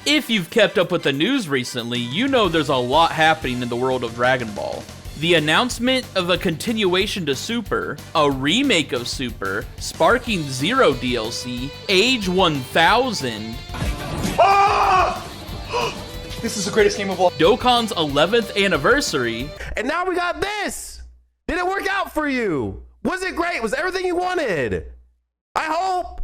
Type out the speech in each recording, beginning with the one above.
If you've kept up with the news recently, you know there's a lot happening in the world of Dragon Ball. The announcement of a continuation to Super, a remake of Super, sparking Zero DLC, Age 1000, This is the greatest game of all. Dokkan's 11th anniversary, And now we got this. Did it work out for you? Was it great? Was it everything you wanted? I hope.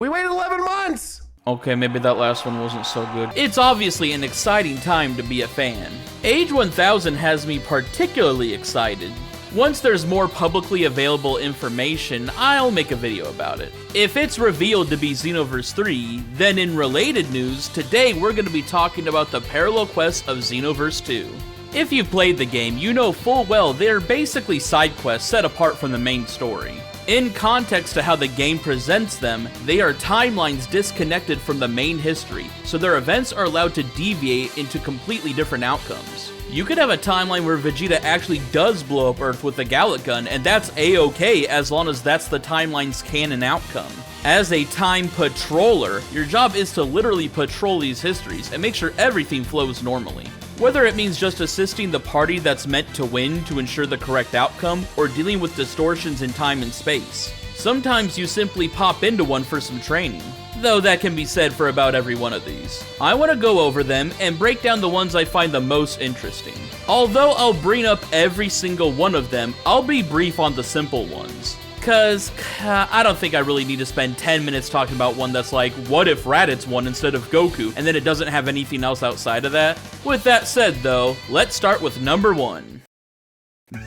We waited 11 months. Okay, maybe that last one wasn't so good. It's obviously an exciting time to be a fan. Age 1000 has me particularly excited. Once there's more publicly available information, I'll make a video about it. If it's revealed to be Xenoverse 3, then in related news, today we're going to be talking about the Parallel Quests of Xenoverse 2. If you've played the game, you know full well they're basically side quests set apart from the main story. In context to how the game presents them, they are timelines disconnected from the main history, so their events are allowed to deviate into completely different outcomes. You could have a timeline where Vegeta actually does blow up Earth with the Gallic Gun, and that's a-okay as long as that's the timeline's canon outcome. As a time patroller, your job is to literally patrol these histories and make sure everything flows normally. Whether it means just assisting the party that's meant to win to ensure the correct outcome, or dealing with distortions in time and space. Sometimes you simply pop into one for some training, though that can be said for about every one of these. I want to go over them and break down the ones I find the most interesting. Although I'll bring up every single one of them, I'll be brief on the simple ones. Cause I don't think I really need to spend 10 minutes talking about one that's like, what if Raditz won instead of Goku, and then it doesn't have anything else outside of that? With that said though, let's start with number 1.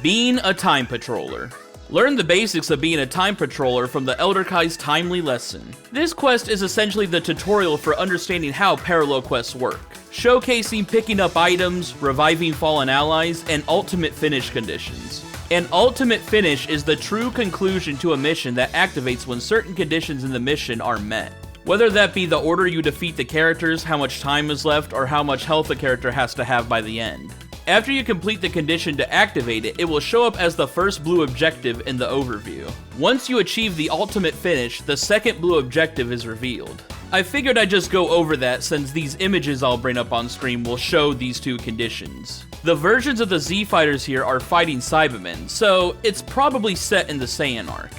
Being a Time Patroller. Learn the basics of being a Time Patroller from the Elder Kai's timely lesson. This quest is essentially the tutorial for understanding how parallel quests work, showcasing picking up items, reviving fallen allies, and ultimate finish conditions. An ultimate finish is the true conclusion to a mission that activates when certain conditions in the mission are met. Whether that be the order you defeat the characters, how much time is left, or how much health the character has to have by the end. After you complete the condition to activate it, it will show up as the first blue objective in the overview. Once you achieve the ultimate finish, the second blue objective is revealed. I figured I'd just go over that since these images I'll bring up on screen will show these two conditions. The versions of the Z Fighters here are fighting Cybermen, so it's probably set in the Saiyan arc.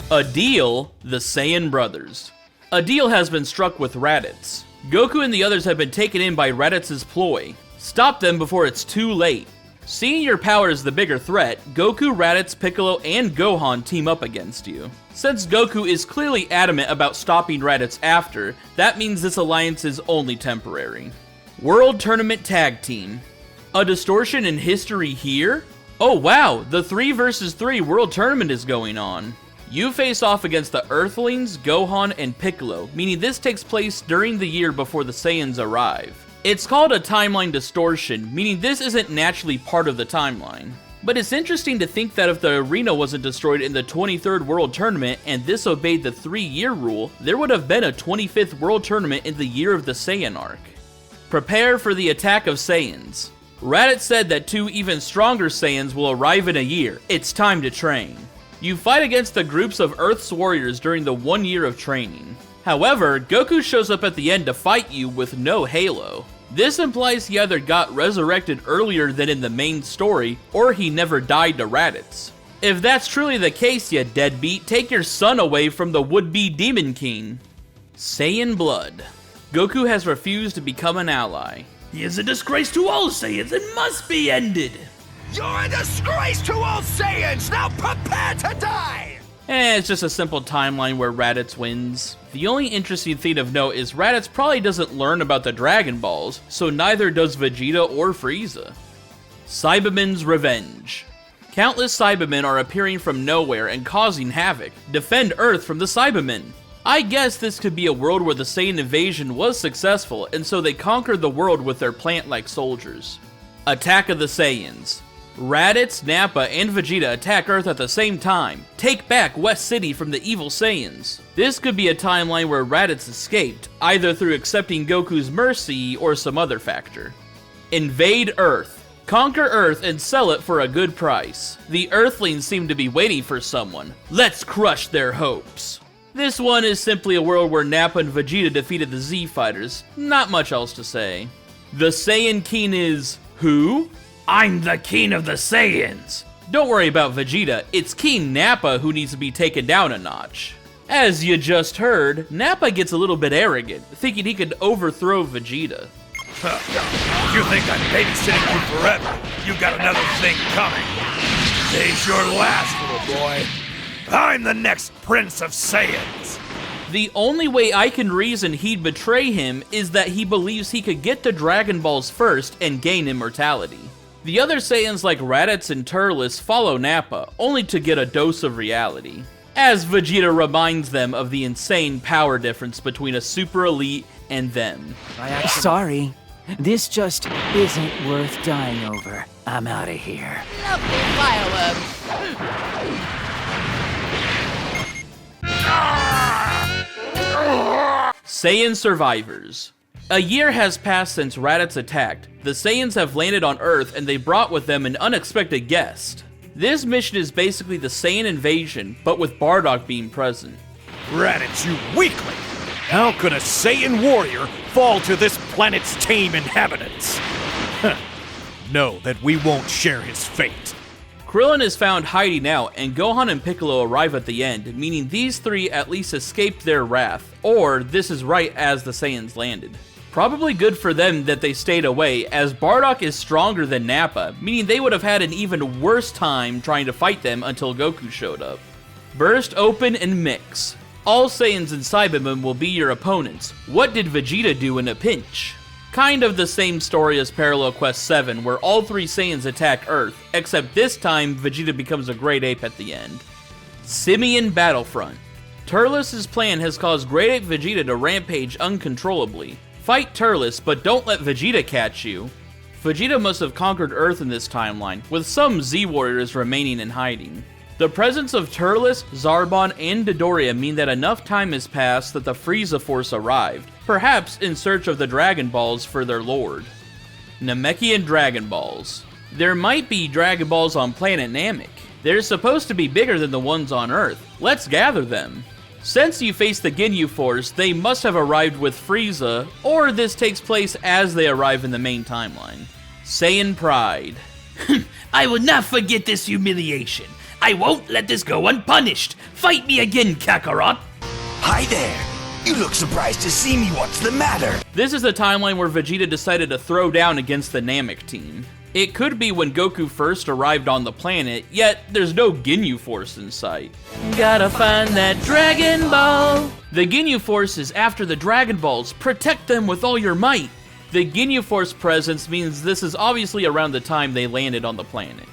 Adil, the Saiyan brothers. Adil has been struck with Raditz. Goku and the others have been taken in by Raditz's ploy. Stop them before it's too late. Seeing your power as the bigger threat, Goku, Raditz, Piccolo, and Gohan team up against you. Since Goku is clearly adamant about stopping Raditz after, that means this alliance is only temporary. World Tournament Tag Team. A distortion in history here? Oh wow, the 3 vs 3 World Tournament is going on. You face off against the Earthlings, Gohan, and Piccolo, meaning this takes place during the year before the Saiyans arrive. It's called a timeline distortion, meaning this isn't naturally part of the timeline. But it's interesting to think that if the arena wasn't destroyed in the 23rd World Tournament and this obeyed the 3-year rule, there would have been a 25th World Tournament in the year of the Saiyan arc. Prepare for the attack of Saiyans. Raditz said that 2 even stronger Saiyans will arrive in a year. It's time to train. You fight against the groups of Earth's warriors during the 1 year of training. However, Goku shows up at the end to fight you with no halo. This implies he either got resurrected earlier than in the main story, or he never died to Raditz. If that's truly the case, you deadbeat, take your son away from the would-be Demon King. Saiyan Blood. Goku has refused to become an ally. He is a disgrace to all Saiyans and must be ended. You're a disgrace to all Saiyans! Now prepare to die! It's just a simple timeline where Raditz wins. The only interesting thing of note is Raditz probably doesn't learn about the Dragon Balls, so neither does Vegeta or Frieza. Cybermen's Revenge. Countless Cybermen are appearing from nowhere and causing havoc. Defend Earth from the Cybermen. I guess this could be a world where the Saiyan invasion was successful, and so they conquered the world with their plant-like soldiers. Attack of the Saiyans. Raditz, Nappa, and Vegeta attack Earth at the same time. Take back West City from the evil Saiyans. This could be a timeline where Raditz escaped, either through accepting Goku's mercy or some other factor. Invade Earth. Conquer Earth and sell it for a good price. The Earthlings seem to be waiting for someone. Let's crush their hopes. This one is simply a world where Nappa and Vegeta defeated the Z Fighters. Not much else to say. The Saiyan King is who? I'm the King of the Saiyans. Don't worry about Vegeta, it's King Nappa who needs to be taken down a notch. As you just heard, Nappa gets a little bit arrogant, thinking he could overthrow Vegeta. You think I'm babysitting you forever? You got another thing coming. Today's your last, little boy. I'm the next Prince of Saiyans. The only way I can reason he'd betray him is that he believes he could get the Dragon Balls first and gain immortality. The other Saiyans like Raditz and Turles follow Nappa, only to get a dose of reality, as Vegeta reminds them of the insane power difference between a super elite and them. Sorry, this just isn't worth dying over. I'm out of here. Lovely fireworks. Saiyan survivors. A year has passed since Raditz attacked. The Saiyans have landed on Earth and they brought with them an unexpected guest. This mission is basically the Saiyan invasion, but with Bardock being present. Raditz, you weakling! How could a Saiyan warrior fall to this planet's tame inhabitants? Know that we won't share his fate. Krillin is found hiding out, and Gohan and Piccolo arrive at the end, meaning these three at least escaped their wrath, or this is right as the Saiyans landed. Probably good for them that they stayed away, as Bardock is stronger than Nappa, meaning they would have had an even worse time trying to fight them until Goku showed up. Burst open and mix. All Saiyans and Cybermen will be your opponents. What did Vegeta do in a pinch? Kind of the same story as Parallel Quest 7, where all three Saiyans attack Earth, except this time Vegeta becomes a Great Ape at the end. Simian Battlefront. Turles' plan has caused Great Ape Vegeta to rampage uncontrollably. Fight Turles, but don't let Vegeta catch you. Vegeta must have conquered Earth in this timeline, with some Z-Warriors remaining in hiding. The presence of Turles, Zarbon, and Dodoria mean that enough time has passed that the Frieza Force arrived, perhaps in search of the Dragon Balls for their lord. Namekian Dragon Balls. There might be Dragon Balls on planet Namek. They're supposed to be bigger than the ones on Earth. Let's gather them. Since you face the Ginyu Force, they must have arrived with Frieza, or this takes place as they arrive in the main timeline. Saiyan Pride. I will not forget this humiliation. I won't let this go unpunished. Fight me again, Kakarot. Hi there. You look surprised to see me. What's the matter? This is the timeline where Vegeta decided to throw down against the Namek team. It could be when Goku first arrived on the planet, yet there's no Ginyu Force in sight. Gotta find that Dragon Ball. The Ginyu Force is after the Dragon Balls. Protect them with all your might. The Ginyu Force presence means this is obviously around the time they landed on the planet.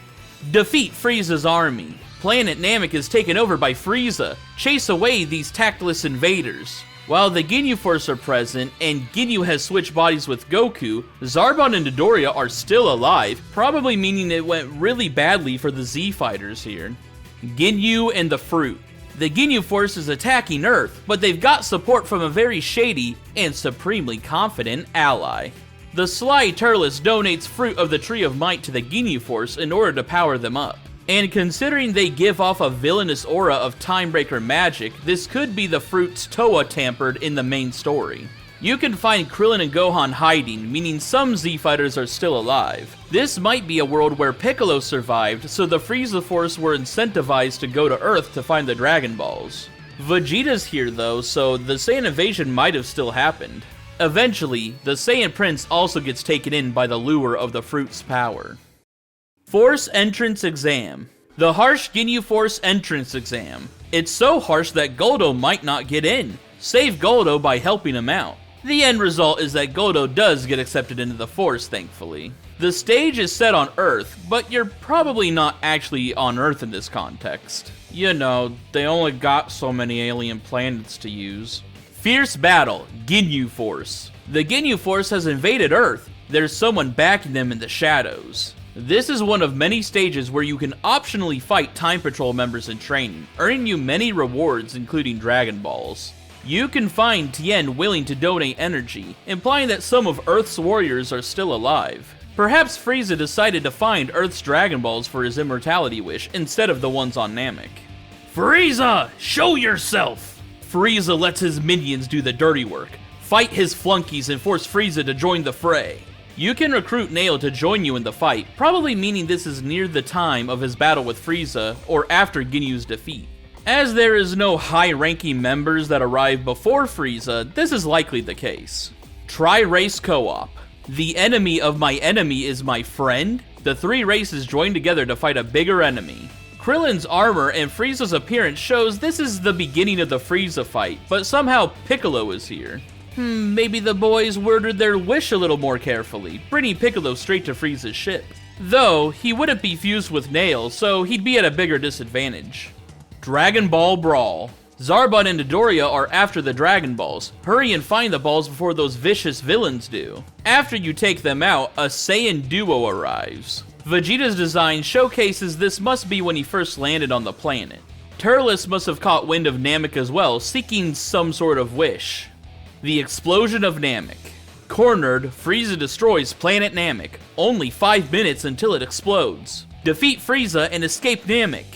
Defeat Frieza's army. Planet Namek is taken over by Frieza. Chase away these tactless invaders. While the Ginyu Force are present, and Ginyu has switched bodies with Goku, Zarbon and Dodoria are still alive, probably meaning it went really badly for the Z Fighters here. Ginyu and the Fruit. The Ginyu Force is attacking Earth, but they've got support from a very shady and supremely confident ally. The sly Turles donates Fruit of the Tree of Might to the Ginyu Force in order to power them up. And considering they give off a villainous aura of Timebreaker magic, this could be the Fruit's Toa tampered in the main story. You can find Krillin and Gohan hiding, meaning some Z-Fighters are still alive. This might be a world where Piccolo survived, so the Frieza Force were incentivized to go to Earth to find the Dragon Balls. Vegeta's here though, so the Saiyan invasion might have still happened. Eventually, the Saiyan Prince also gets taken in by the lure of the Fruit's power. Force Entrance Exam. The harsh Ginyu Force Entrance Exam. It's so harsh that Goldo might not get in. Save Goldo by helping him out. The end result is that Goldo does get accepted into the Force, thankfully. The stage is set on Earth, but you're probably not actually on Earth in this context. You know, they only got so many alien planets to use. Fierce Battle, Ginyu Force. The Ginyu Force has invaded Earth. There's someone backing them in the shadows. This is one of many stages where you can optionally fight Time Patrol members in training, earning you many rewards including Dragon Balls. You can find Tien willing to donate energy, implying that some of Earth's warriors are still alive. Perhaps Frieza decided to find Earth's Dragon Balls for his immortality wish instead of the ones on Namek. Frieza, show yourself. Frieza lets his minions do the dirty work, fight his flunkies and force Frieza to join the fray. You can recruit Nail to join you in the fight, probably meaning this is near the time of his battle with Frieza, or after Ginyu's defeat. As there is no high-ranking members that arrive before Frieza, this is likely the case. Tri-race co-op. The enemy of my enemy is my friend? The three races join together to fight a bigger enemy. Krillin's armor and Frieza's appearance shows this is the beginning of the Frieza fight, but somehow Piccolo is here. Maybe the boys worded their wish a little more carefully, bringing Piccolo straight to Frieza's ship. Though, he wouldn't be fused with Nail, so he'd be at a bigger disadvantage. Dragon Ball Brawl. Zarbon and Dodoria are after the Dragon Balls. Hurry and find the balls before those vicious villains do. After you take them out, a Saiyan duo arrives. Vegeta's design showcases this must be when he first landed on the planet. Turles must have caught wind of Namek as well, seeking some sort of wish. The Explosion of Namek. Cornered, Frieza destroys Planet Namek. Only 5 minutes until it explodes. Defeat Frieza and escape Namek.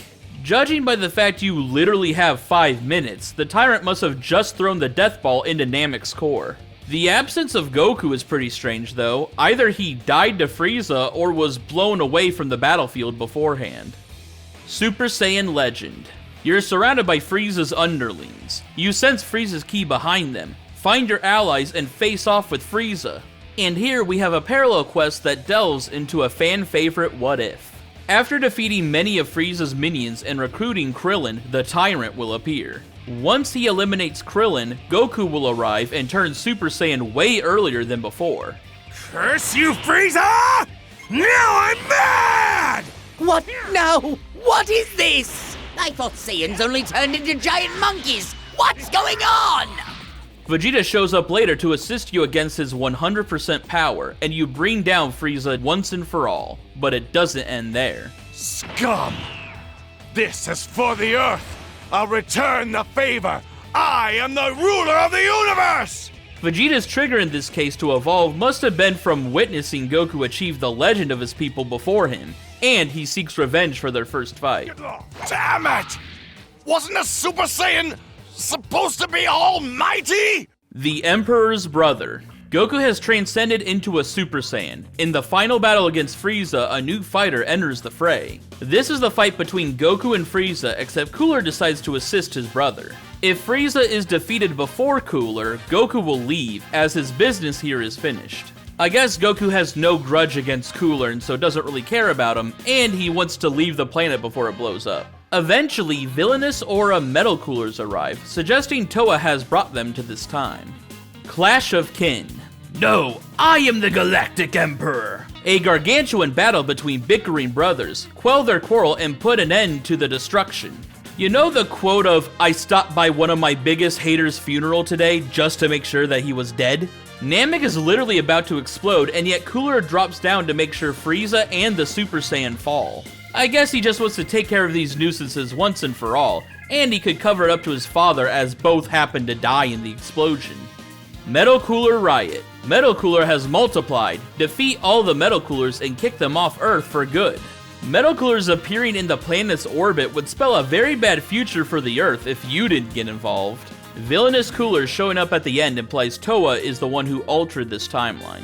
Judging by the fact you literally have 5 minutes, the Tyrant must have just thrown the Death Ball into Namek's core. The absence of Goku is pretty strange though. Either he died to Frieza or was blown away from the battlefield beforehand. Super Saiyan Legend. You're surrounded by Frieza's underlings. You sense Frieza's ki behind them. Find your allies and face off with Frieza. And here we have a parallel quest that delves into a fan favorite what if. After defeating many of Frieza's minions and recruiting Krillin, the Tyrant will appear. Once he eliminates Krillin, Goku will arrive and turn Super Saiyan way earlier than before. Curse you, Frieza! Now I'm mad! What? No! What is this? I thought Saiyans only turned into giant monkeys! What's going on? Vegeta shows up later to assist you against his 100% power, and you bring down Frieza once and for all. But it doesn't end there. Scum! This is for the Earth! I'll return the favor! I am the ruler of the universe! Vegeta's trigger in this case to evolve must have been from witnessing Goku achieve the legend of his people before him, and he seeks revenge for their first fight. Damn it! Wasn't a Super Saiyan supposed to be almighty? The Emperor's Brother. Goku has transcended into a Super Saiyan. In the final battle against Frieza, a new fighter enters the fray. This is the fight between Goku and Frieza, except Cooler decides to assist his brother. If Frieza is defeated before Cooler, Goku will leave, as his business here is finished. I guess Goku has no grudge against Cooler and so doesn't really care about him, and he wants to leave the planet before it blows up. Eventually, villainous Aura Metal Coolers arrive, suggesting Toa has brought them to this time. Clash of Kin. No, I am the Galactic Emperor. A gargantuan battle between bickering brothers, quell their quarrel and put an end to the destruction. You know the quote of, "I stopped by one of my biggest haters' funeral today just to make sure that he was dead"? Namek is literally about to explode, and yet Cooler drops down to make sure Frieza and the Super Saiyan fall. I guess he just wants to take care of these nuisances once and for all, and he could cover it up to his father as both happened to die in the explosion. Metal Cooler Riot. Metal Cooler has multiplied. Defeat all the Metal Coolers and kick them off Earth for good. Metal Coolers appearing in the planet's orbit would spell a very bad future for the Earth if you didn't get involved. Villainous Coolers showing up at the end implies Toa is the one who altered this timeline.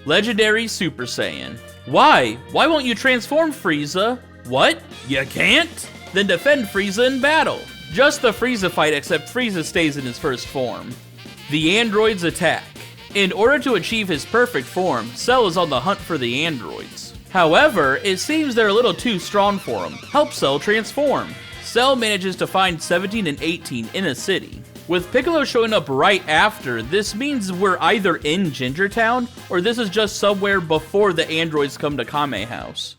Legendary Super Saiyan. Why? Why won't you transform Frieza? What? You can't? Then defend Frieza in battle. Just the Frieza fight, except Frieza stays in his first form. The androids attack. In order to achieve his perfect form, Cell is on the hunt for the androids. However, it seems they're a little too strong for him. Help Cell transform. Cell manages to find 17 and 18 in a city. With Piccolo showing up right after, this means we're either in Ginger Town, or this is just somewhere before the androids come to Kame House.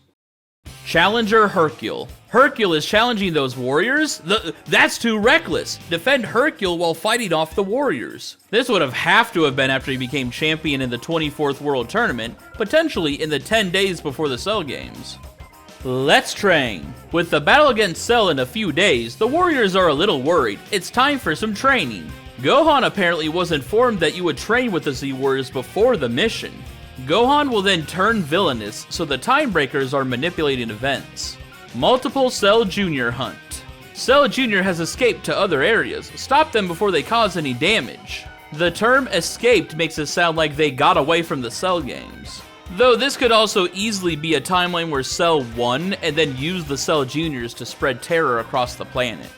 Challenger Hercule. Hercule is challenging those warriors? That's too reckless. Defend Hercule while fighting off the warriors. This would have to have been after he became champion in the 24th World Tournament, potentially in the 10 days before the Cell Games. Let's train. With the battle against Cell in a few days, the warriors are a little worried. It's time for some training. Gohan apparently was informed that you would train with the Z Warriors before the mission. Gohan will then turn villainous, so the Time Breakers are manipulating events. Multiple Cell Jr. Hunt. Cell Jr. has escaped to other areas. Stop them before they cause any damage. The term escaped makes it sound like they got away from the Cell games. Though this could also easily be a timeline where Cell won and then used the Cell Juniors to spread terror across the planet.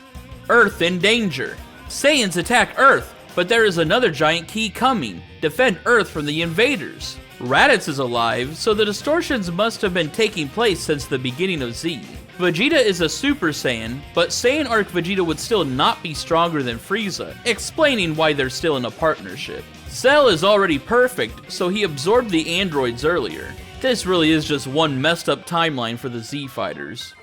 Earth in danger. Saiyans attack Earth, but there is another giant key coming. Defend Earth from the invaders. Raditz is alive, so the distortions must have been taking place since the beginning of Z. Vegeta is a Super Saiyan, but Saiyan Arc Vegeta would still not be stronger than Frieza, explaining why they're still in a partnership. Cell is already perfect, so he absorbed the androids earlier. This really is just one messed up timeline for the Z fighters.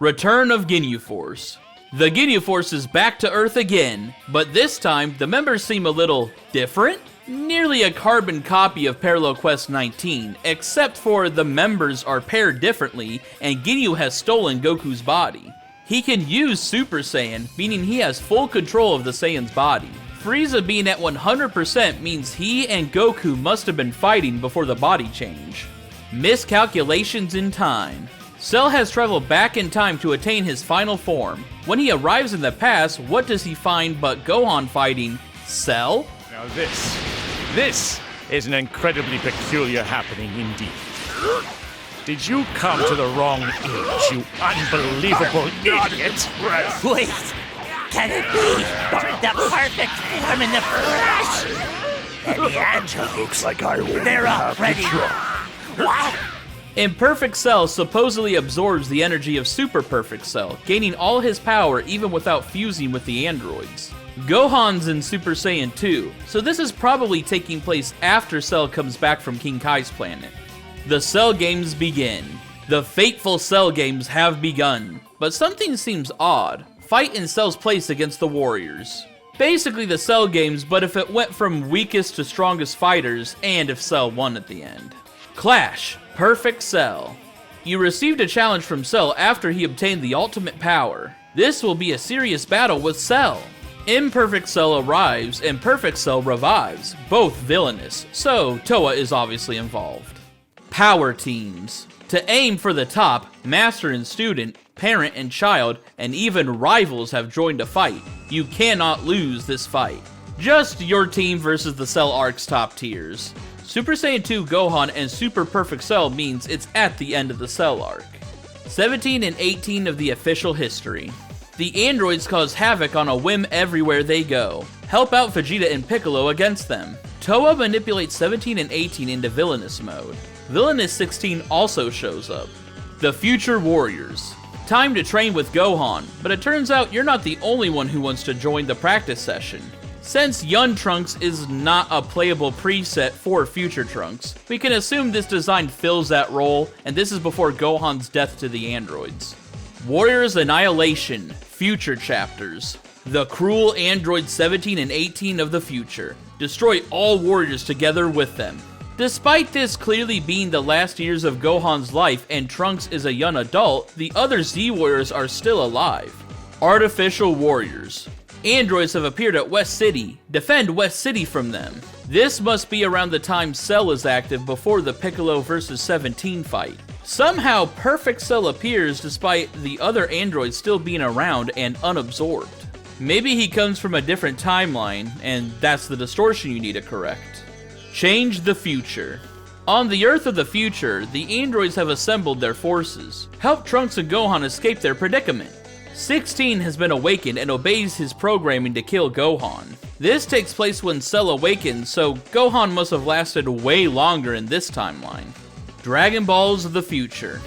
Return of Ginyu Force. The Ginyu Force is back to Earth again, but this time the members seem a little different? Nearly a carbon copy of Parallel Quest 19, except for the members are paired differently and Ginyu has stolen Goku's body. He can use Super Saiyan, meaning he has full control of the Saiyan's body. Frieza being at 100% means he and Goku must have been fighting before the body change. Miscalculations in time. Cell has traveled back in time to attain his final form. When he arrives in the past, what does he find but Gohan fighting Cell? Now this is an incredibly peculiar happening indeed. Did you come to the wrong age, you unbelievable idiot? Wait, can it be the perfect form in the flesh? And the androids, Looks like I will they're have already... to try. What? Imperfect Cell supposedly absorbs the energy of Super Perfect Cell, gaining all his power even without fusing with the androids. Gohan's in Super Saiyan 2, so this is probably taking place after Cell comes back from King Kai's planet. The Cell games begin. The fateful Cell games have begun, but something seems odd. Fight in Cell's place against the Warriors. Basically the Cell games, but if it went from weakest to strongest fighters, and if Cell won at the end. Clash. Perfect Cell. You received a challenge from Cell after he obtained the ultimate power. This will be a serious battle with Cell. Imperfect Cell arrives and Perfect Cell revives, both villainous, so Toa is obviously involved. Power teams. To aim for the top, master and student, parent and child, and even rivals have joined a fight. You cannot lose this fight. Just your team versus the Cell Arc's top tiers. Super Saiyan 2 Gohan and Super Perfect Cell means it's at the end of the Cell Arc. 17 and 18 of the official history. The androids cause havoc on a whim everywhere they go. Help out Vegeta and Piccolo against them. Toa manipulates 17 and 18 into villainous mode. Villainous 16 also shows up. The Future Warriors. Time to train with Gohan, but it turns out you're not the only one who wants to join the practice session. Since Young Trunks is not a playable preset for Future Trunks, we can assume this design fills that role, and this is before Gohan's death to the androids. Warriors Annihilation, Future Chapters. The cruel android 17 and 18 of the future. Destroy all warriors together with them. Despite this clearly being the last years of Gohan's life and Trunks is a young adult, the other Z-Warriors are still alive. Artificial Warriors. Androids have appeared at West City. Defend West City from them. This must be around the time Cell is active before the Piccolo vs 17 fight. Somehow Perfect Cell appears despite the other androids still being around and unabsorbed. Maybe he comes from a different timeline, and that's the distortion you need to correct. Change the future. On the Earth of the future, the androids have assembled their forces. Help Trunks and Gohan escape their predicament. 16 has been awakened and obeys his programming to kill Gohan. This takes place when Cell awakens, so Gohan must have lasted way longer in this timeline. Dragon Balls of the future.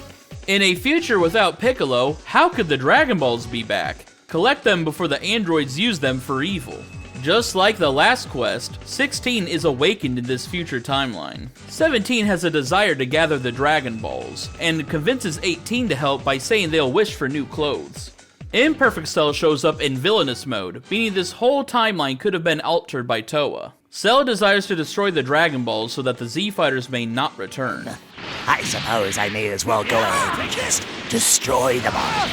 In a future without Piccolo, how could the Dragon Balls be back? Collect them before the androids use them for evil. Just like the last quest, 16 is awakened in this future timeline. 17 has a desire to gather the Dragon Balls, and convinces 18 to help by saying they'll wish for new clothes. Imperfect Cell shows up in villainous mode, meaning this whole timeline could have been altered by Toa. Cell desires to destroy the Dragon Balls so that the Z-Fighters may not return. I suppose I may as well go ahead and just destroy them all.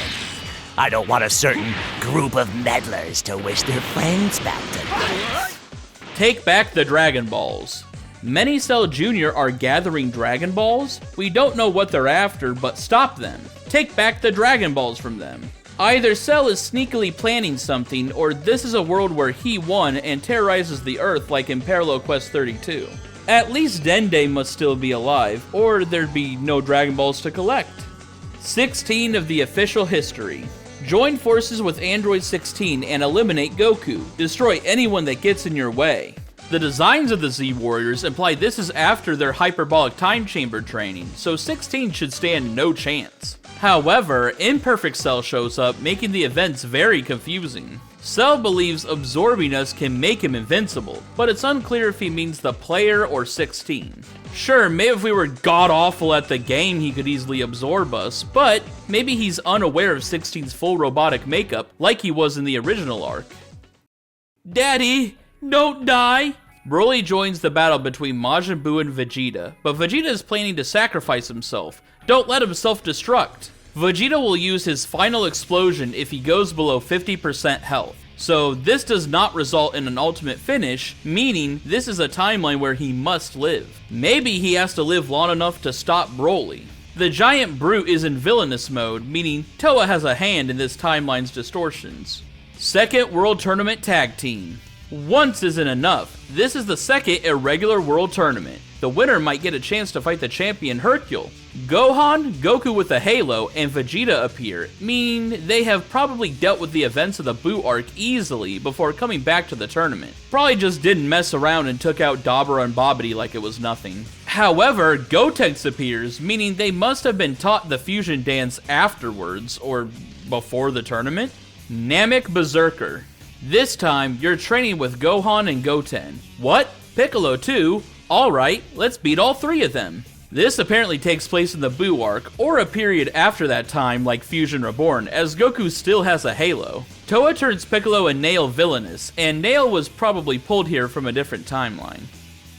I don't want a certain group of meddlers to wish their friends back to life. Take back the Dragon Balls. Many Cell Jr. are gathering Dragon Balls. We don't know what they're after, but stop them. Take back the Dragon Balls from them. Either Cell is sneakily planning something, or this is a world where he won and terrorizes the Earth like in Parallel Quest 32. At least Dende must still be alive, or there'd be no Dragon Balls to collect. 16 of the official history. Join forces with Android 16 and eliminate Goku. Destroy anyone that gets in your way. The designs of the Z Warriors imply this is after their hyperbolic time chamber training, so 16 should stand no chance. However, Imperfect Cell shows up, making the events very confusing. Cell believes absorbing us can make him invincible, but it's unclear if he means the player or 16. Sure, maybe if we were god-awful at the game he could easily absorb us, but maybe he's unaware of 16's full robotic makeup like he was in the original arc. Daddy, don't die! Broly joins the battle between Majin Buu and Vegeta, but Vegeta is planning to sacrifice himself. Don't let him self-destruct. Vegeta will use his final explosion if he goes below 50% health. So this does not result in an ultimate finish, meaning this is a timeline where he must live. Maybe he has to live long enough to stop Broly. The giant brute is in villainous mode, meaning Toa has a hand in this timeline's distortions. Second World Tournament Tag Team. Once isn't enough. This is the second irregular world tournament. The winner might get a chance to fight the champion Hercule. Gohan, Goku with a halo, and Vegeta appear, meaning they have probably dealt with the events of the Buu arc easily before coming back to the tournament. Probably just didn't mess around and took out Dabura and Babidi like it was nothing. However, Gotenks appears, meaning they must have been taught the fusion dance afterwards, or before the tournament. Namek Berserker. This time, you're training with Gohan and Goten. What? Piccolo too? Alright, let's beat all three of them. This apparently takes place in the Buu arc, or a period after that time like Fusion Reborn, as Goku still has a halo. Toa turns Piccolo and Nail villainous, and Nail was probably pulled here from a different timeline.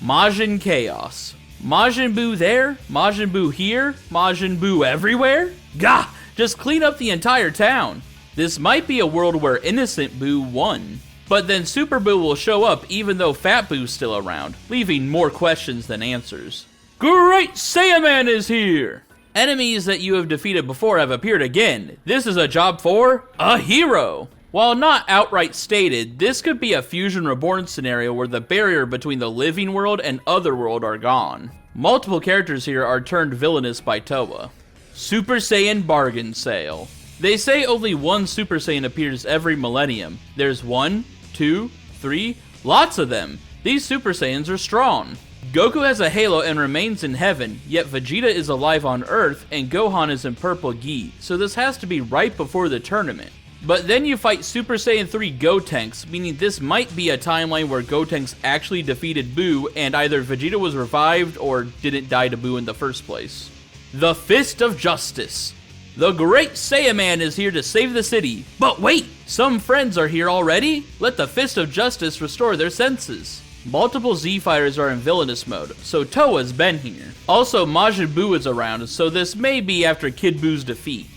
Majin Chaos. Majin Buu there? Majin Buu here? Majin Buu everywhere? Gah! Just clean up the entire town. This might be a world where Innocent Buu won. But then Super Buu will show up even though Fat Boo's still around, leaving more questions than answers. Great Saiyaman is here! Enemies that you have defeated before have appeared again. This is a job for a hero! While not outright stated, this could be a Fusion Reborn scenario where the barrier between the living world and otherworld are gone. Multiple characters here are turned villainous by Toa. Super Saiyan Bargain Sale. They say only one Super Saiyan appears every millennium. There's 1, 2, 3, lots of them. These Super Saiyans are strong. Goku has a halo and remains in heaven, yet Vegeta is alive on Earth and Gohan is in purple gi, so this has to be right before the tournament. But then you fight Super Saiyan 3 Gotenks, meaning this might be a timeline where Gotenks actually defeated Buu and either Vegeta was revived or didn't die to Buu in the first place. The Fist of Justice. The Great Saiyaman is here to save the city. But wait, some friends are here already? Let the Fist of Justice restore their senses. Multiple Z-Fighters are in villainous mode, so Toa's been here. Also, Majin Buu is around, so this may be after Kid Buu's defeat.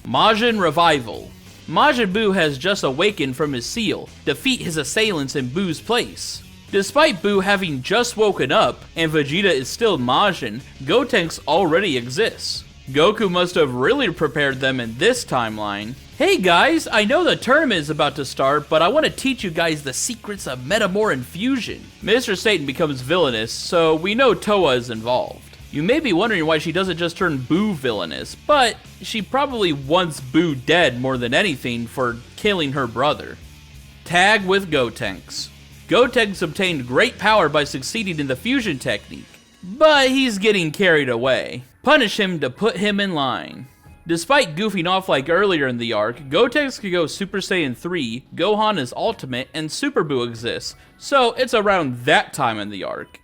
Majin Revival. Majin Buu has just awakened from his seal. Defeat his assailants in Buu's place. Despite Buu having just woken up, and Vegeta is still Majin, Gotenks already exists. Goku must have really prepared them in this timeline. Hey guys, I know the tournament is about to start, but I want to teach you guys the secrets of Metamorph Fusion. Mr. Satan becomes villainous, so we know Toa is involved. You may be wondering why she doesn't just turn Buu villainous, but she probably wants Buu dead more than anything for killing her brother. Tag with Gotenks. Gotenks obtained great power by succeeding in the fusion technique, but he's getting carried away. Punish him to put him in line. Despite goofing off like earlier in the arc, Gotenks could go Super Saiyan 3, Gohan is Ultimate, and Super Buu exists, so it's around that time in the arc.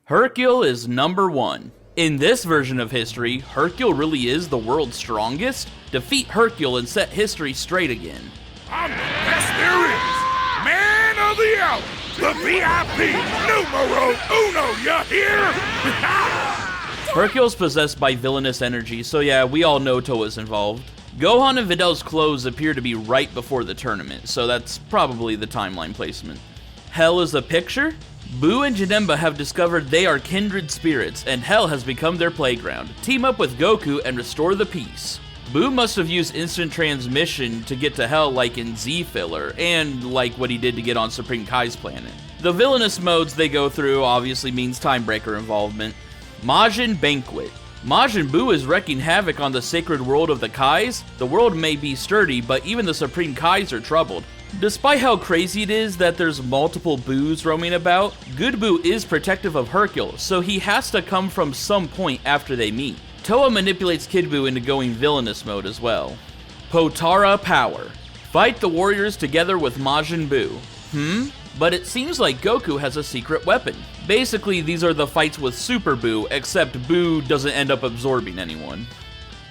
Hercule is number 1. In this version of history, Hercule really is the world's strongest? Defeat Hercule and set history straight again. I'm the best there is! Man of the hour! The VIP numero uno, you hear? Hercule's possessed by villainous energy, so yeah, we all know Toa's involved. Gohan and Vidal's clothes appear to be right before the tournament, so that's probably the timeline placement. Hell is a picture? Buu and Janemba have discovered they are kindred spirits, and Hell has become their playground. Team up with Goku and restore the peace. Boo must have used instant transmission to get to hell like in Z-Filler, and like what he did to get on Supreme Kai's planet. The villainous modes they go through obviously means Timebreaker involvement. Majin Banquet. Majin Buu is wreaking havoc on the sacred world of the Kais. The world may be sturdy, but even the Supreme Kais are troubled. Despite how crazy it is that there's multiple Boos roaming about, Good Buu is protective of Hercule, so he has to come from some point after they meet. Toa manipulates Kid Buu into going villainous mode as well. Potara Power. Fight the warriors together with Majin Buu. But it seems like Goku has a secret weapon. Basically, these are the fights with Super Buu, except Buu doesn't end up absorbing anyone.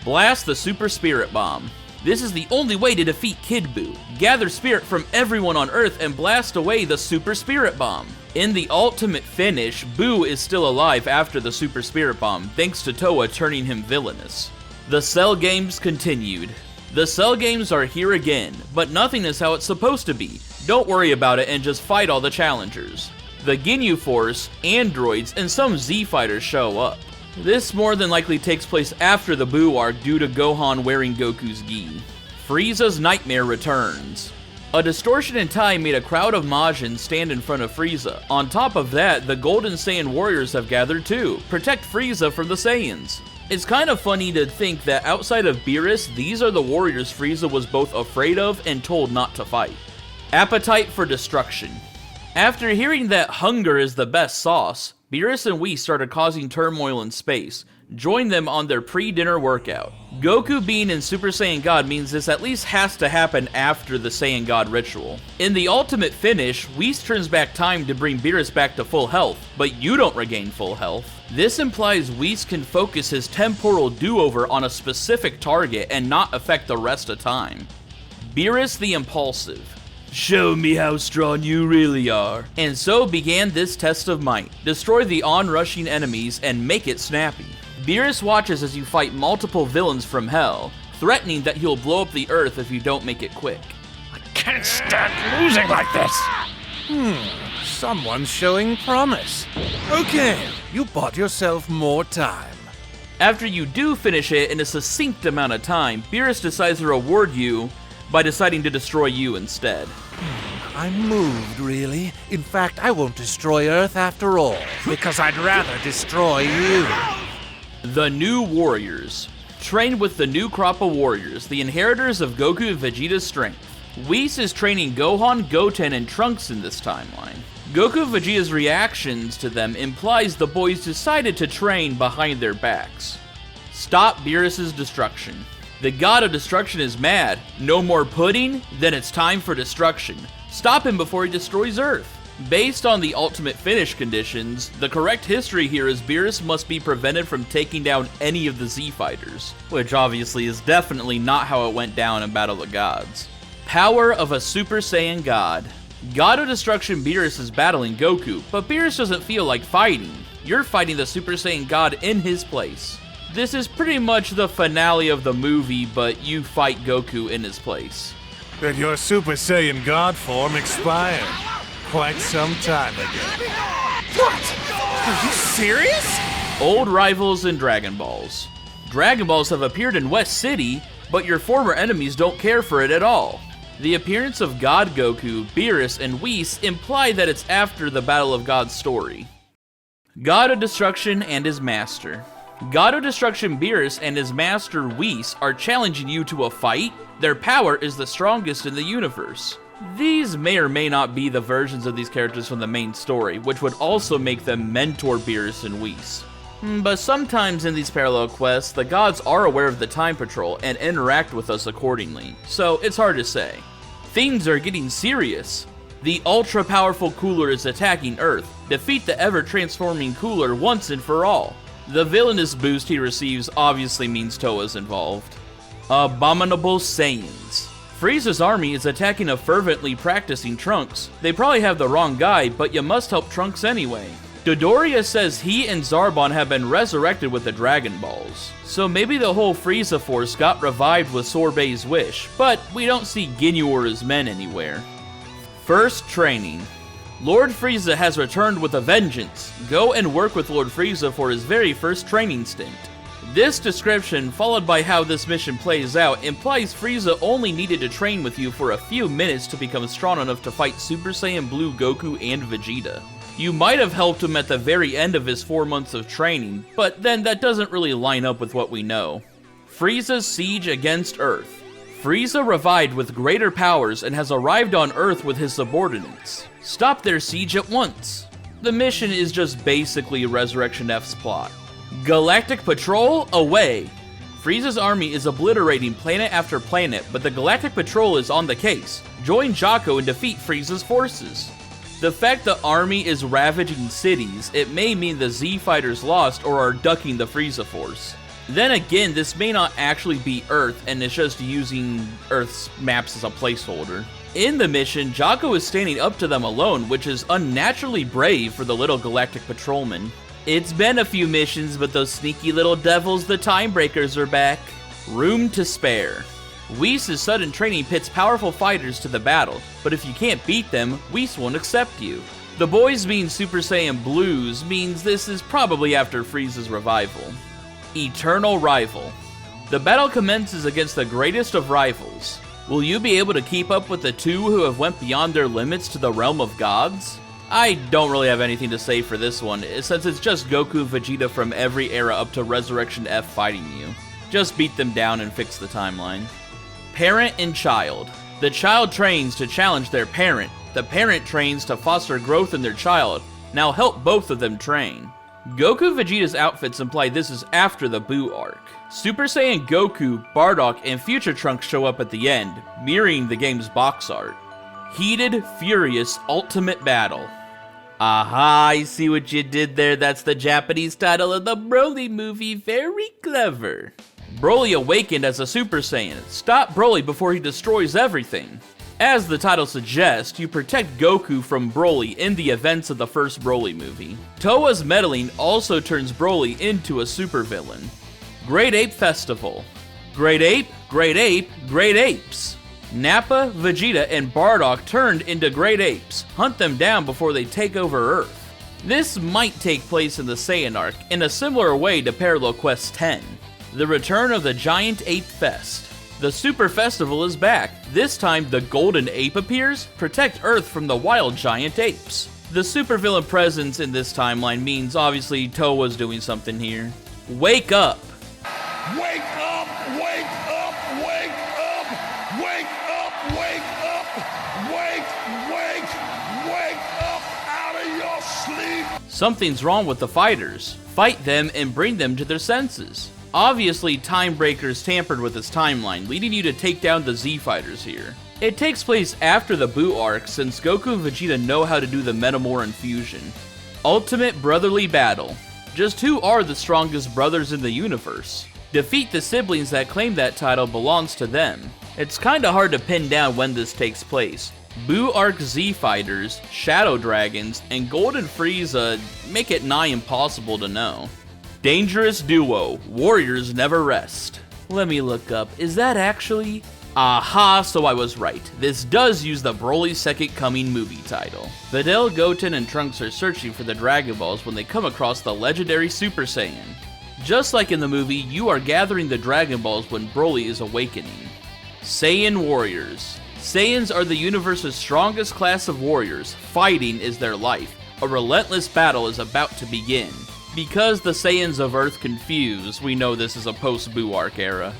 Blast the Super Spirit Bomb. This is the only way to defeat Kid Buu. Gather spirit from everyone on Earth and blast away the Super Spirit Bomb. In the ultimate finish, Buu is still alive after the Super Spirit Bomb, thanks to Toa turning him villainous. The Cell Games continued. The Cell Games are here again, but nothing is how it's supposed to be. Don't worry about it and just fight all the challengers. The Ginyu Force, androids, and some Z-fighters show up. This more than likely takes place after the Buu arc due to Gohan wearing Goku's gi. Frieza's Nightmare returns. A distortion in time made a crowd of Majin stand in front of Frieza. On top of that, the Golden Saiyan warriors have gathered too. Protect Frieza from the Saiyans. It's kind of funny to think that outside of Beerus, these are the warriors Frieza was both afraid of and told not to fight. Appetite for Destruction. After hearing that hunger is the best sauce, Beerus and Whis started causing turmoil in space. Join them on their pre-dinner workout. Goku being in Super Saiyan God means this at least has to happen after the Saiyan God ritual. In the ultimate finish, Whis turns back time to bring Beerus back to full health, but you don't regain full health. This implies Whis can focus his temporal do-over on a specific target and not affect the rest of time. Beerus the Impulsive. Show me how strong you really are. And so began this test of might. Destroy the onrushing enemies and make it snappy. Beerus watches as you fight multiple villains from hell, threatening that he'll blow up the earth if you don't make it quick. I can't stand losing like this. Someone's showing promise. Okay, you bought yourself more time. After you do finish it in a succinct amount of time, Beerus decides to reward you by deciding to destroy you instead. I'm moved, really. In fact, I won't destroy Earth after all, because I'd rather destroy you. The New Warriors. Train with the new crop of warriors, the inheritors of Goku and Vegeta's strength. Whis is training Gohan, Goten, and Trunks in this timeline. Goku and Vegeta's reactions to them implies the boys decided to train behind their backs. Stop Beerus' destruction. The god of destruction is mad. No more pudding? Then it's time for destruction. Stop him before he destroys Earth. Based on the ultimate finish conditions, the correct history here is Beerus must be prevented from taking down any of the Z-Fighters, which obviously is definitely not how it went down in Battle of the Gods. Power of a Super Saiyan God. God of Destruction Beerus is battling Goku, but Beerus doesn't feel like fighting. You're fighting the Super Saiyan God in his place. This is pretty much the finale of the movie, but you fight Goku in his place. But your Super Saiyan God form expired quite some time ago. What? Are you serious? Old rivals in Dragon Balls. Dragon Balls have appeared in West City, but your former enemies don't care for it at all. The appearance of God Goku, Beerus, and Whis imply that it's after the Battle of God's story. God of Destruction and his master. God of Destruction Beerus and his master Whis are challenging you to a fight. Their power is the strongest in the universe. These may or may not be the versions of these characters from the main story, which would also make them mentor Beerus and Whis. But sometimes in these parallel quests, the gods are aware of the Time Patrol and interact with us accordingly, so it's hard to say. Things are getting serious. The ultra-powerful Cooler is attacking Earth. Defeat the ever-transforming Cooler once and for all. The villainous boost he receives obviously means Toa's involved. Abominable Saiyans. Frieza's army is attacking a fervently practicing Trunks. They probably have the wrong guy, but you must help Trunks anyway. Dodoria says he and Zarbon have been resurrected with the Dragon Balls. So maybe the whole Frieza force got revived with Sorbet's wish, but we don't see Ginyu or his men anywhere. First training. Lord Frieza has returned with a vengeance. Go and work with Lord Frieza for his very first training stint. This description, followed by how this mission plays out, implies Frieza only needed to train with you for a few minutes to become strong enough to fight Super Saiyan Blue Goku and Vegeta. You might have helped him at the very end of his 4 months of training, but then that doesn't really line up with what we know. Frieza's siege against Earth. Frieza revived with greater powers and has arrived on Earth with his subordinates. Stop their siege at once. The mission is just basically Resurrection F's plot. Galactic Patrol, away! Frieza's army is obliterating planet after planet, but the Galactic Patrol is on the case. Join Jaco and defeat Frieza's forces. The fact the army is ravaging cities, it may mean the Z fighters lost or are ducking the Frieza force. Then again, this may not actually be Earth, and it's just using Earth's maps as a placeholder. In the mission, Jaco is standing up to them alone, which is unnaturally brave for the little Galactic Patrolman. It's been a few missions, but those sneaky little devils, the Time Breakers, are back. Room to spare. Whis' sudden training pits powerful fighters to the battle, but if you can't beat them, Whis won't accept you. The boys being Super Saiyan Blues means this is probably after Frieza's revival. Eternal Rival. The battle commences against the greatest of rivals. Will you be able to keep up with the two who have went beyond their limits to the realm of gods? I don't really have anything to say for this one, since it's just Goku Vegeta from every era up to Resurrection F fighting you. Just beat them down and fix the timeline. Parent and Child. The child trains to challenge their parent. The parent trains to foster growth in their child. Now help both of them train. Goku Vegeta's outfits imply this is after the Buu arc. Super Saiyan Goku, Bardock, and Future Trunks show up at the end, mirroring the game's box art. Heated, Furious, Ultimate Battle. Aha, I see what you did there. That's the Japanese title of the Broly movie. Very clever. Broly awakened as a Super Saiyan. Stop Broly before he destroys everything. As the title suggests, you protect Goku from Broly in the events of the first Broly movie. Towa's meddling also turns Broly into a supervillain. Great Ape Festival. Great Ape, Great Ape, Great Apes. Nappa, Vegeta, and Bardock turned into Great Apes. Hunt them down before they take over Earth. This might take place in the Saiyan arc, in a similar way to Parallel Quest 10. The return of the Giant Ape Fest. The Super Festival is back. This time, the Golden Ape appears. Protect Earth from the wild giant apes. The supervillain presence in this timeline means obviously Towa's doing something here. Wake up! Wake up! Wake up! Wake up! Wake up! Wake up! Wake up out of your sleep! Something's wrong with the fighters. Fight them and bring them to their senses. Obviously, Time Breakers tampered with his timeline, leading you to take down the Z fighters here. It takes place after the Buu arc, since Goku and Vegeta know how to do the Metamor infusion. Ultimate Brotherly Battle. Just who are the strongest brothers in the universe? Defeat the siblings that claim that title belongs to them. It's kinda hard to pin down when this takes place. Buu Arc Z Fighters, Shadow Dragons, and Golden Frieza make it nigh impossible to know. Dangerous Duo, Warriors Never Rest. Let me look up, is that actually? Aha, so I was right. This does use the Broly Second Coming movie title. Videl, Goten, and Trunks are searching for the Dragon Balls when they come across the legendary Super Saiyan. Just like in the movie, you are gathering the Dragon Balls when Broly is awakening. Saiyan Warriors. Saiyans are the universe's strongest class of warriors. Fighting is their life. A relentless battle is about to begin. Because the Saiyans of Earth confuse, we know this is a post-Buu arc era.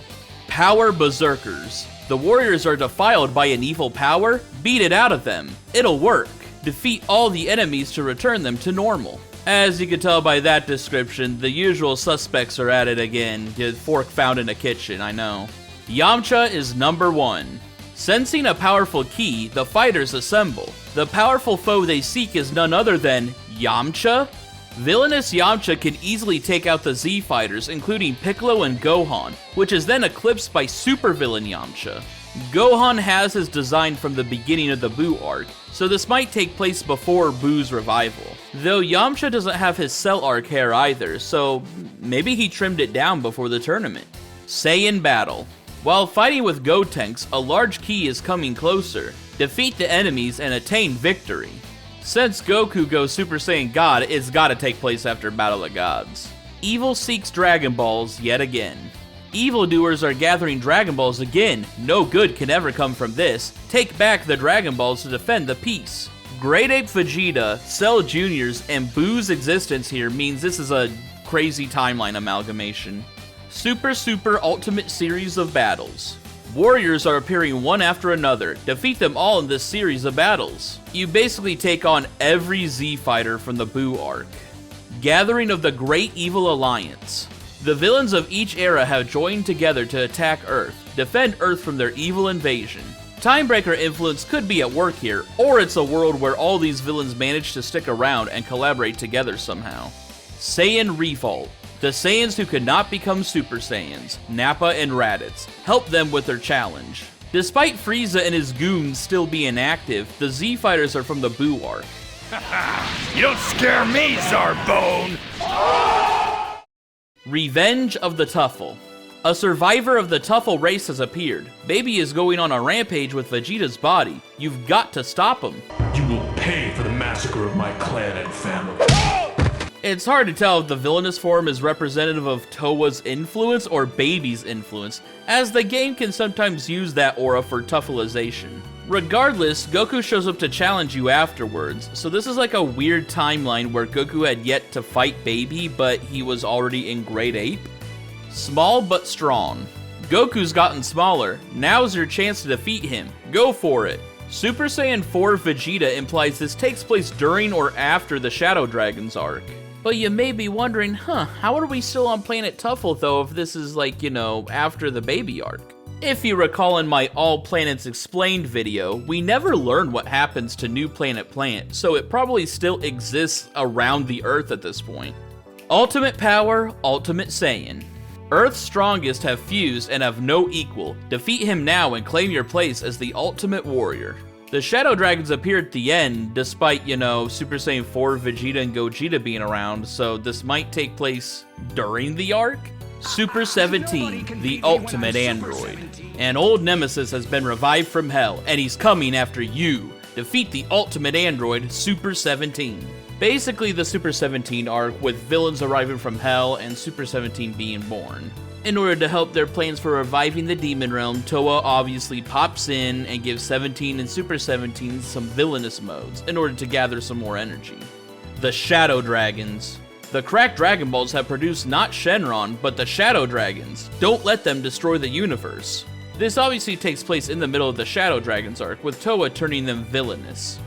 Power Berserkers. The warriors are defiled by an evil power? Beat it out of them. It'll work. Defeat all the enemies to return them to normal. As you can tell by that description, the usual suspects are at it again. The fork found in a kitchen, I know. Yamcha is number 1. Sensing a powerful ki, the fighters assemble. The powerful foe they seek is none other than Yamcha? Villainous Yamcha can easily take out the Z fighters, including Piccolo and Gohan, which is then eclipsed by supervillain Yamcha. Gohan has his design from the beginning of the Buu arc, so this might take place before Buu's revival. Though Yamcha doesn't have his Cell arc hair either, so maybe he trimmed it down before the tournament. Saiyan Battle. While fighting with Gotenks, a large ki is coming closer. Defeat the enemies and attain victory. Since Goku goes Super Saiyan God, it's gotta take place after Battle of Gods. Evil seeks Dragon Balls yet again. Evildoers are gathering Dragon Balls again. No good can ever come from this. Take back the Dragon Balls to defend the peace. Great Ape Vegeta, Cell Juniors, and Boo's existence here means this is a crazy timeline amalgamation. Super Ultimate Series of Battles. Warriors are appearing one after another. Defeat them all in this series of battles. You basically take on every Z fighter from the Boo arc. Gathering of the Great Evil Alliance. The villains of each era have joined together to attack Earth, defend Earth from their evil invasion. Timebreaker influence could be at work here, or it's a world where all these villains manage to stick around and collaborate together somehow. Saiyan Revolt. The Saiyans who could not become Super Saiyans, Nappa and Raditz, help them with their challenge. Despite Frieza and his goons still being active, the Z fighters are from the Boo arc. You don't scare me, Zarbone! Revenge of the Tuffle. A survivor of the Tuffle race has appeared. Baby is going on a rampage with Vegeta's body. You've got to stop him. You will pay for the massacre of my clan and family. It's hard to tell if the villainous form is representative of Towa's influence or Baby's influence, as the game can sometimes use that aura for Tuffleization. Regardless, Goku shows up to challenge you afterwards, so this is like a weird timeline where Goku had yet to fight Baby, but he was already in Great Ape. Small but strong. Goku's gotten smaller, now's your chance to defeat him, go for it. Super Saiyan 4 Vegeta implies this takes place during or after the Shadow Dragons arc. But you may be wondering, how are we still on Planet Tuffle though if this is like, after the Baby arc? If you recall in my All Planets Explained video, we never learn what happens to New Planet Plant, so it probably still exists around the Earth at this point. Ultimate Power, Ultimate Saiyan. Earth's strongest have fused and have no equal. Defeat him now and claim your place as the Ultimate Warrior. The Shadow Dragons appear at the end, despite, Super Saiyan 4, Vegeta, and Gogeta being around, so this might take place during the arc? Super 17, the Ultimate Android. An old nemesis has been revived from hell, and he's coming after you. Defeat the Ultimate Android, Super 17. Basically the Super 17 arc, with villains arriving from hell and Super 17 being born. In order to help their plans for reviving the Demon Realm, Towa obviously pops in and gives 17 and Super 17 some villainous modes in order to gather some more energy. The Shadow Dragons. The cracked Dragon Balls have produced not Shenron, but the Shadow Dragons. Don't let them destroy the universe. This obviously takes place in the middle of the Shadow Dragons arc, with Towa turning them villainous.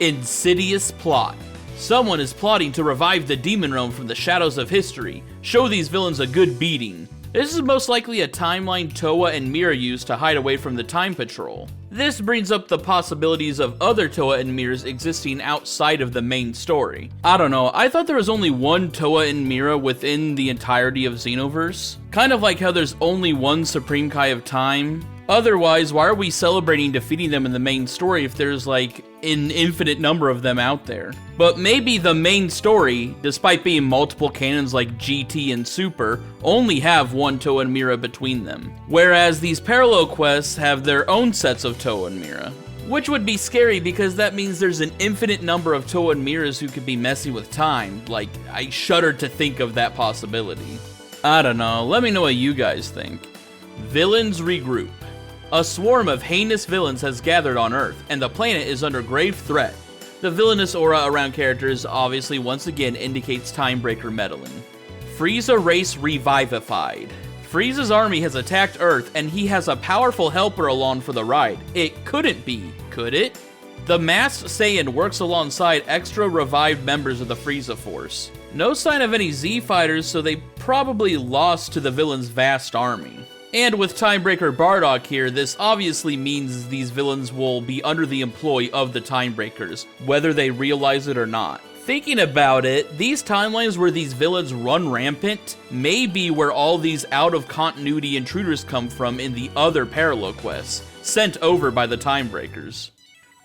Insidious Plot. Someone is plotting to revive the Demon Realm from the shadows of history. Show these villains a good beating. This is most likely a timeline Towa and Mira use to hide away from the Time Patrol. This brings up the possibilities of other Towa and Miras existing outside of the main story. I don't know, I thought there was only one Towa and Mira within the entirety of Xenoverse. Kind of like how there's only one Supreme Kai of Time. Otherwise, why are we celebrating defeating them in the main story if there's like an infinite number of them out there? But maybe the main story, despite being multiple canons like GT and Super, only have one Towa and Mira between them. Whereas these parallel quests have their own sets of Towa and Mira. Which would be scary because that means there's an infinite number of Towa and Miras who could be messing with time. Like, I shudder to think of that possibility. I don't know, let me know what you guys think. Villains regroup. A swarm of heinous villains has gathered on Earth, and the planet is under grave threat. The villainous aura around characters obviously once again indicates Timebreaker meddling. Frieza race revivified. Frieza's army has attacked Earth, and he has a powerful helper along for the ride. It couldn't be, could it? The masked Saiyan works alongside extra revived members of the Frieza Force. No sign of any Z fighters, so they probably lost to the villain's vast army. And with Timebreaker Bardock here, this obviously means these villains will be under the employ of the Timebreakers, whether they realize it or not. Thinking about it, these timelines where these villains run rampant may be where all these out-of-continuity intruders come from in the other parallel quests, sent over by the Timebreakers.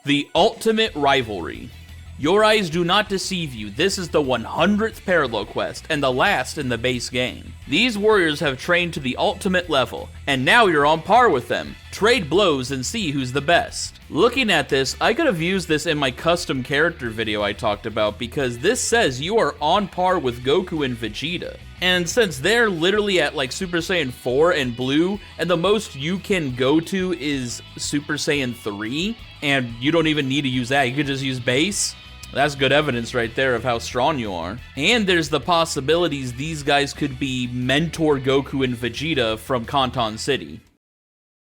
The Ultimate Rivalry. Your eyes do not deceive you, this is the 100th parallel quest, and the last in the base game. These warriors have trained to the ultimate level, and now you're on par with them. Trade blows and see who's the best. Looking at this, I could have used this in my custom character video I talked about, because this says you are on par with Goku and Vegeta. And since they're literally at like Super Saiyan 4 and Blue, and the most you can go to is Super Saiyan 3, and you don't even need to use that, you could just use base, that's good evidence right there of how strong you are. And there's the possibilities these guys could be Mentor Goku and Vegeta from Kanton City.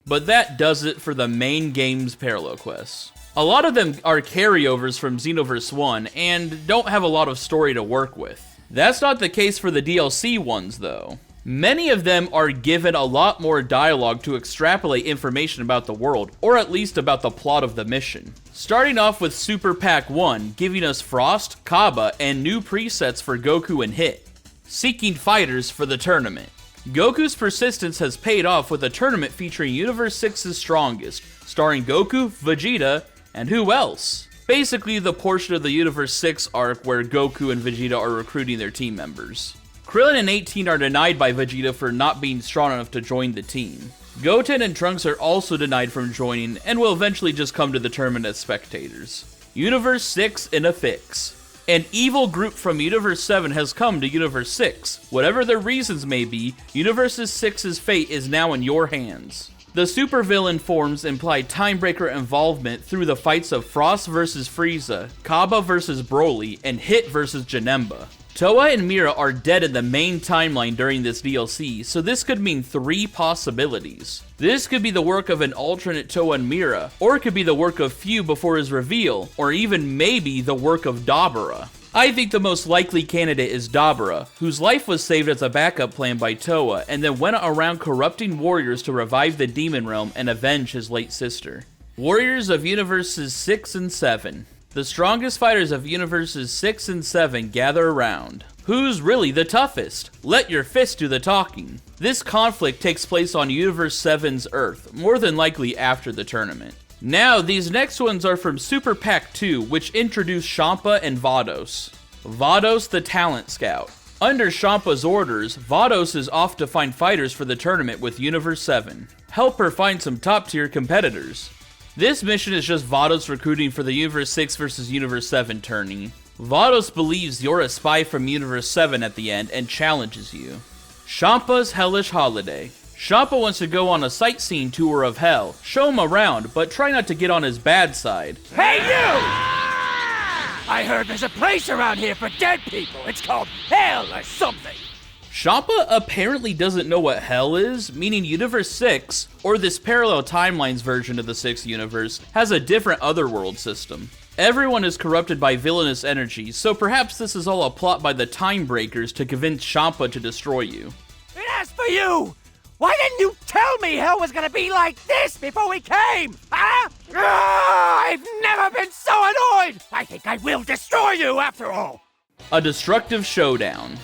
But that does it for the main game's parallel quests. A lot of them are carryovers from Xenoverse 1 and don't have a lot of story to work with. That's not the case for the DLC ones though. Many of them are given a lot more dialogue to extrapolate information about the world, or at least about the plot of the mission. Starting off with Super Pack 1, giving us Frost, Kaba, and new presets for Goku and Hit. Seeking fighters for the tournament. Goku's persistence has paid off with a tournament featuring Universe 6's strongest, starring Goku, Vegeta, and who else? Basically the portion of the Universe 6 arc where Goku and Vegeta are recruiting their team members. Krillin and 18 are denied by Vegeta for not being strong enough to join the team. Goten and Trunks are also denied from joining and will eventually just come to the tournament as spectators. Universe 6 in a fix. An evil group from Universe 7 has come to Universe 6. Whatever their reasons may be, Universe 6's fate is now in your hands. The supervillain forms imply Timebreaker involvement through the fights of Frost vs. Frieza, Kaba vs. Broly, and Hit vs. Janemba. Toa and Mira are dead in the main timeline during this DLC, so this could mean 3 possibilities. This could be the work of an alternate Toa and Mira, or it could be the work of Fu before his reveal, or even maybe the work of Dabura. I think the most likely candidate is Dabura, whose life was saved as a backup plan by Toa, and then went around corrupting warriors to revive the Demon Realm and avenge his late sister. Warriors of Universes 6 and 7. The strongest fighters of Universes 6 and 7 gather around. Who's really the toughest? Let your fist do the talking. This conflict takes place on Universe 7's Earth, more than likely after the tournament. Now, these next ones are from Super Pack 2, which introduce Champa and Vados. Vados the Talent Scout. Under Champa's orders, Vados is off to find fighters for the tournament with Universe 7. Help her find some top-tier competitors. This mission is just Vados recruiting for the Universe 6 vs. Universe 7 tourney. Vados believes you're a spy from Universe 7 at the end and challenges you. Champa's Hellish Holiday. Champa wants to go on a sightseeing tour of hell, show him around, but try not to get on his bad side. Hey, you! I heard there's a place around here for dead people. It's called Hell or something. Champa apparently doesn't know what hell is, meaning Universe 6, or this parallel timelines version of the 6th universe, has a different otherworld system. Everyone is corrupted by villainous energy, so perhaps this is all a plot by the Timebreakers to convince Champa to destroy you. And as for you, why didn't you tell me hell was gonna be like this before we came? Huh? I've never been so annoyed! I think I will destroy you after all! A destructive showdown.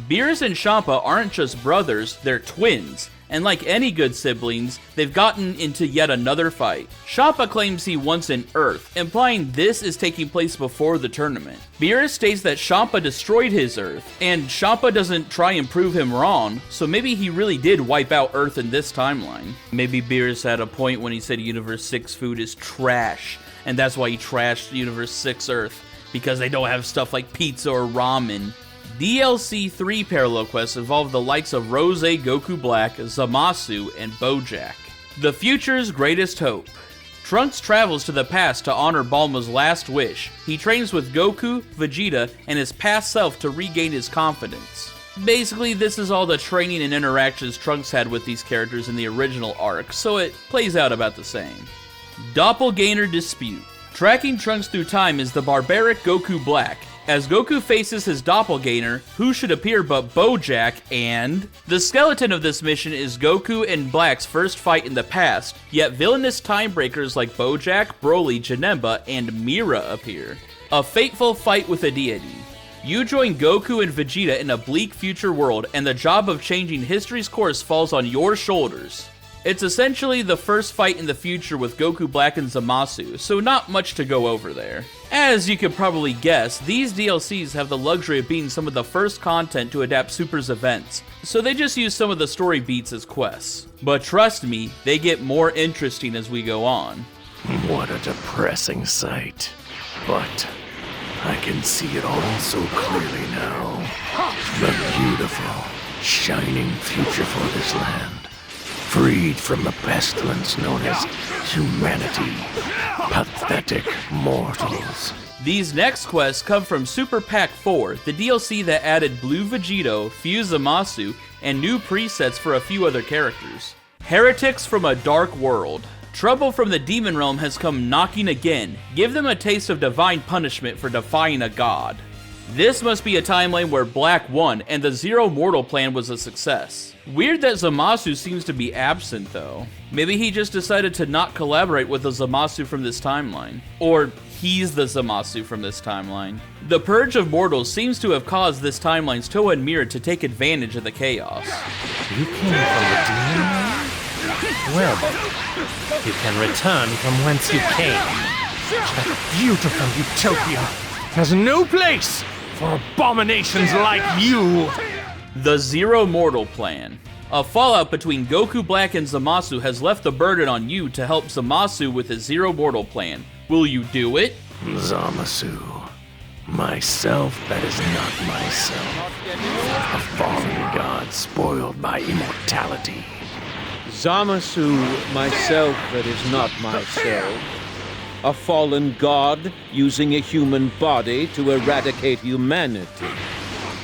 Beerus and Champa aren't just brothers, they're twins, and like any good siblings, they've gotten into yet another fight. Champa claims he wants an Earth, implying this is taking place before the tournament. Beerus states that Champa destroyed his Earth, and Champa doesn't try and prove him wrong, so maybe he really did wipe out Earth in this timeline. Maybe Beerus had a point when he said Universe 6 food is trash, and that's why he trashed Universe 6 Earth, because they don't have stuff like pizza or ramen. DLC 3 parallel quests involve the likes of Rose, Goku Black, Zamasu, and Bojack. The future's greatest hope. Trunks travels to the past to honor Bulma's last wish. He trains with Goku, Vegeta, and his past self to regain his confidence. Basically, this is all the training and interactions Trunks had with these characters in the original arc, so it plays out about the same. Doppelganger Dispute. Tracking Trunks through time is the barbaric Goku Black. As Goku faces his doppelganger, who should appear but Bojack, and... The skeleton of this mission is Goku and Black's first fight in the past, yet villainous timebreakers like Bojack, Broly, Janemba, and Mira appear. A fateful fight with a deity. You join Goku and Vegeta in a bleak future world, and the job of changing history's course falls on your shoulders. It's essentially the first fight in the future with Goku Black and Zamasu, so not much to go over there. As you could probably guess, these DLCs have the luxury of being some of the first content to adapt Super's events, so they just use some of the story beats as quests. But trust me, they get more interesting as we go on. What a depressing sight. But I can see it all so clearly now. The beautiful shining future for this land, freed from the pestilence known as humanity. Pathetic mortals. These next quests come from Super Pack 4, the DLC that added Blue Vegito, Fuse Zamasu, and new presets for a few other characters. Heretics from a Dark World. Trouble from the Demon Realm has come knocking again. Give them a taste of divine punishment for defying a god. This must be a timeline where Black won and the Zero Mortal plan was a success. Weird that Zamasu seems to be absent though. Maybe he just decided to not collaborate with the Zamasu from this timeline. Or he's the Zamasu from this timeline. The Purge of Mortals seems to have caused this timeline's Toa and Mira to take advantage of the chaos. You came from the demon realm? Well, then, you can return from whence you came. That beautiful utopia has no place for abominations like you. The Zero Mortal Plan. A fallout between Goku Black and Zamasu has left the burden on you to help Zamasu with his Zero Mortal Plan. Will you do it? Zamasu. Myself that is not myself. A fallen god spoiled by immortality. Zamasu, myself that is not myself. A fallen god using a human body to eradicate humanity.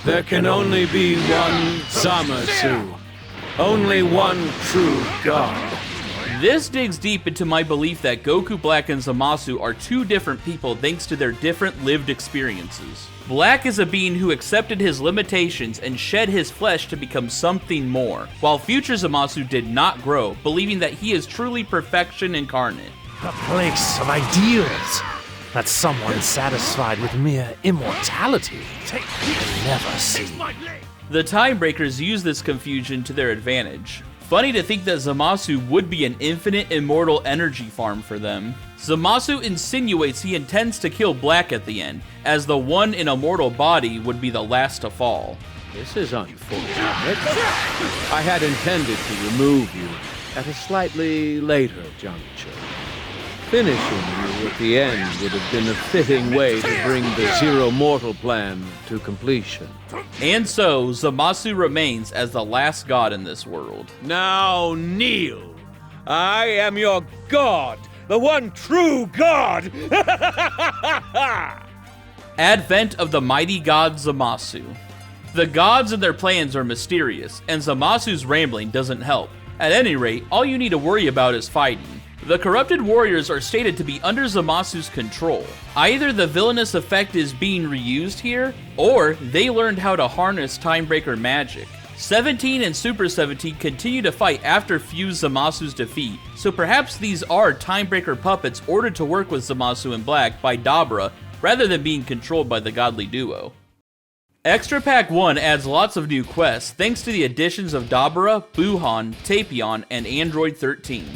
There can only be one Zamasu. Only one true god. This digs deep into my belief that Goku Black and Zamasu are two different people thanks to their different lived experiences. Black is a being who accepted his limitations and shed his flesh to become something more, while future Zamasu did not grow, believing that he is truly perfection incarnate. A place of ideals that someone satisfied with mere immortality can never see. The Timebreakers use this confusion to their advantage. Funny to think that Zamasu would be an infinite immortal energy farm for them. Zamasu insinuates he intends to kill Black at the end, as the one in a mortal body would be the last to fall. This is unfortunate. I had intended to remove you at a slightly later juncture. Finishing you at the end would have been a fitting way to bring the Zero Mortal plan to completion. And so, Zamasu remains as the last god in this world. Now kneel. I am your god, the one true god! Advent of the mighty god Zamasu. The gods and their plans are mysterious, and Zamasu's rambling doesn't help. At any rate, all you need to worry about is fighting. The corrupted warriors are stated to be under Zamasu's control. Either the villainous effect is being reused here, or they learned how to harness Timebreaker magic. 17 and Super 17 continue to fight after Fuse Zamasu's defeat, so perhaps these are Timebreaker puppets ordered to work with Zamasu and Black by Dabra, rather than being controlled by the godly duo. Extra Pack 1 adds lots of new quests thanks to the additions of Dabra, Buhan, Tapion, and Android 13.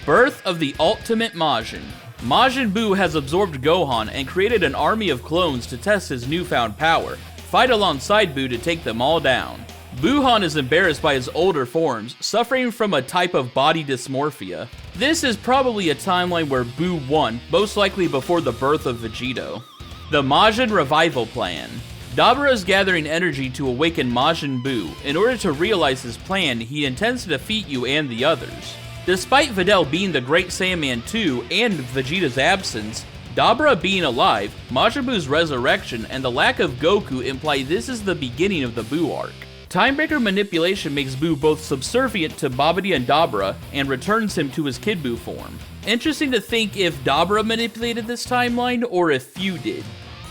Birth of the Ultimate Majin. Majin Buu has absorbed Gohan and created an army of clones to test his newfound power. Fight alongside Buu to take them all down. Buhan is embarrassed by his older forms, suffering from a type of body dysmorphia. This is probably a timeline where Buu won, most likely before the birth of Vegito. The Majin Revival Plan. Dabra is gathering energy to awaken Majin Buu. In order to realize his plan, he intends to defeat you and the others. Despite Videl being the Great Saiyaman 2 and Vegeta's absence, Dabra being alive, Majin Buu's resurrection, and the lack of Goku imply this is the beginning of the Buu arc. Timebreaker manipulation makes Buu both subservient to Babidi and Dabra and returns him to his Kid Buu form. Interesting to think if Dabra manipulated this timeline or if Fu did.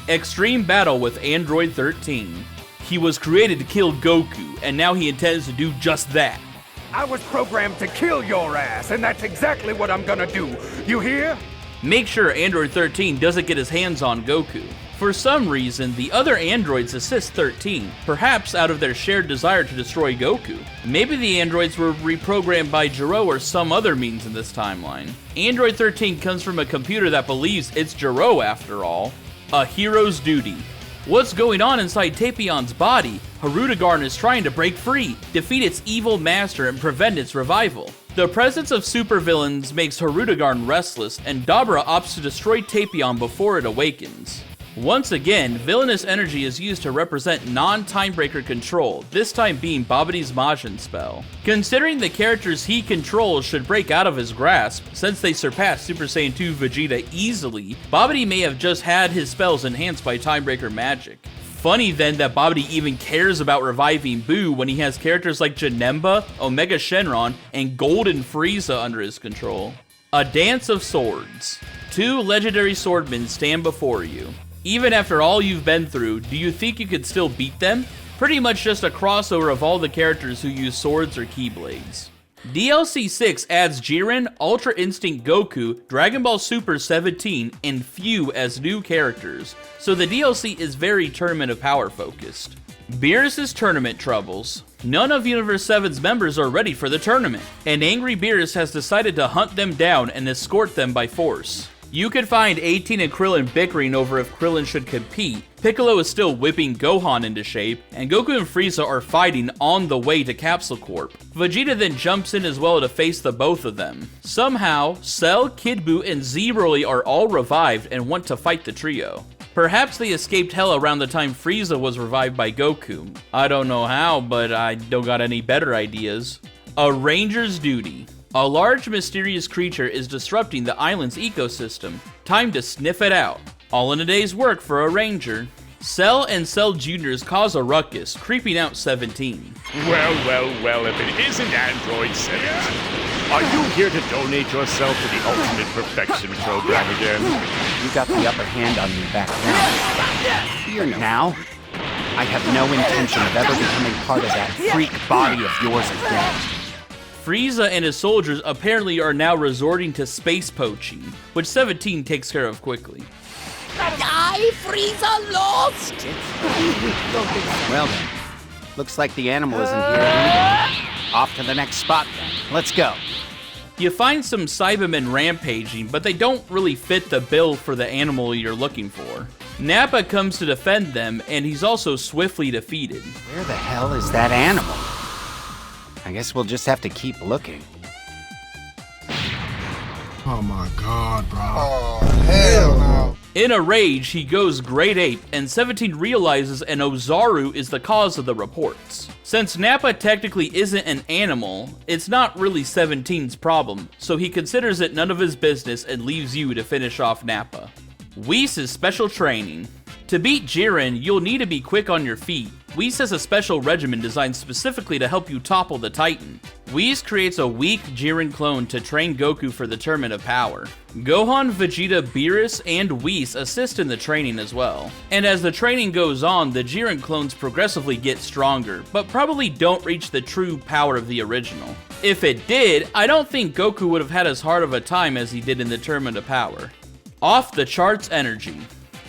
Extreme battle with Android 13. He was created to kill Goku, and now he intends to do just that. I was programmed to kill your ass, and that's exactly what I'm gonna do. You hear? Make sure Android 13 doesn't get his hands on Goku. For some reason, the other androids assist 13, perhaps out of their shared desire to destroy Goku. Maybe the androids were reprogrammed by Jiro or some other means in this timeline. Android 13 comes from a computer that believes it's Jiro after all. A hero's duty. What's going on inside Tapion's body? Harudegarn is trying to break free, defeat its evil master, and prevent its revival. The presence of supervillains makes Harudegarn restless, and Dabra opts to destroy Tapion before it awakens. Once again, villainous energy is used to represent non-Timebreaker control, this time being Babidi's Majin spell. Considering the characters he controls should break out of his grasp, since they surpass Super Saiyan 2 Vegeta easily, Babidi may have just had his spells enhanced by Timebreaker magic. Funny then that Babidi even cares about reviving Buu when he has characters like Janemba, Omega Shenron, and Golden Frieza under his control. A Dance of Swords. 2 legendary swordmen stand before you. Even after all you've been through, do you think you could still beat them? Pretty much just a crossover of all the characters who use swords or keyblades. DLC 6 adds Jiren, Ultra Instinct Goku, Dragon Ball Super 17, and Fu as new characters, so the DLC is very Tournament of Power focused. Beerus' tournament troubles. None of Universe 7's members are ready for the tournament, and angry Beerus has decided to hunt them down and escort them by force. You could find 18 and Krillin bickering over if Krillin should compete, Piccolo is still whipping Gohan into shape, and Goku and Frieza are fighting on the way to Capsule Corp. Vegeta then jumps in as well to face the both of them. Somehow, Cell, Kid Buu, and Z Broly are all revived and want to fight the trio. Perhaps they escaped hell around the time Frieza was revived by Goku. I don't know how, but I don't got any better ideas. A Ranger's Duty. A large mysterious creature is disrupting the island's ecosystem. Time to sniff it out. All in a day's work for a ranger. Cell and Cell Jr.'s cause a ruckus, creeping out 17. Well, if it isn't Android 17, are you here to donate yourself to the Ultimate Perfection Program again? You got the upper hand on me back then. Here now, I have no intention of ever becoming part of that freak body of yours again. Frieza and his soldiers apparently are now resorting to space poaching, which 17 takes care of quickly. Die, Frieza lost! Well then, looks like the animal isn't here either. Off to the next spot then. Let's go. You find some Cybermen rampaging, but they don't really fit the bill for the animal you're looking for. Nappa comes to defend them, and he's also swiftly defeated. Where the hell is that animal? I guess we'll just have to keep looking. Oh my god, bro. Oh, hell no. In a rage, he goes Great Ape, and 17 realizes an Ozaru is the cause of the reports. Since Nappa technically isn't an animal, it's not really 17's problem, so he considers it none of his business and leaves you to finish off Nappa. Whis' special training. To beat Jiren, you'll need to be quick on your feet. Whis has a special regimen designed specifically to help you topple the Titan. Whis creates a weak Jiren clone to train Goku for the Tournament of Power. Gohan, Vegeta, Beerus, and Whis assist in the training as well. And as the training goes on, the Jiren clones progressively get stronger, but probably don't reach the true power of the original. If it did, I don't think Goku would have had as hard of a time as he did in the Tournament of Power. Off the charts energy.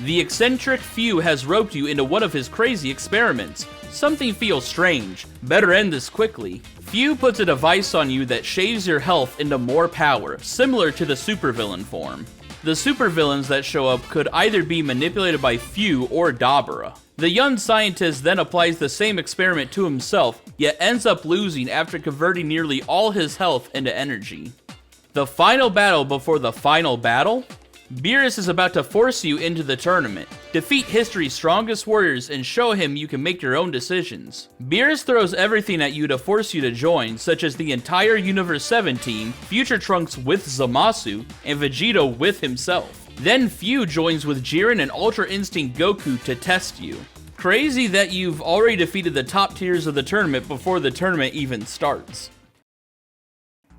The eccentric Fu has roped you into one of his crazy experiments. Something feels strange. Better end this quickly. Fu puts a device on you that shaves your health into more power, similar to the supervillain form. The supervillains that show up could either be manipulated by Fu or Dabura. The young scientist then applies the same experiment to himself, yet ends up losing after converting nearly all his health into energy. The final battle before the final battle? Beerus is about to force you into the tournament. Defeat history's strongest warriors and show him you can make your own decisions. Beerus throws everything at you to force you to join, such as the entire Universe 7 team, Future Trunks with Zamasu, and Vegeta with himself. Then Fu joins with Jiren and Ultra Instinct Goku to test you. Crazy that you've already defeated the top tiers of the tournament before the tournament even starts.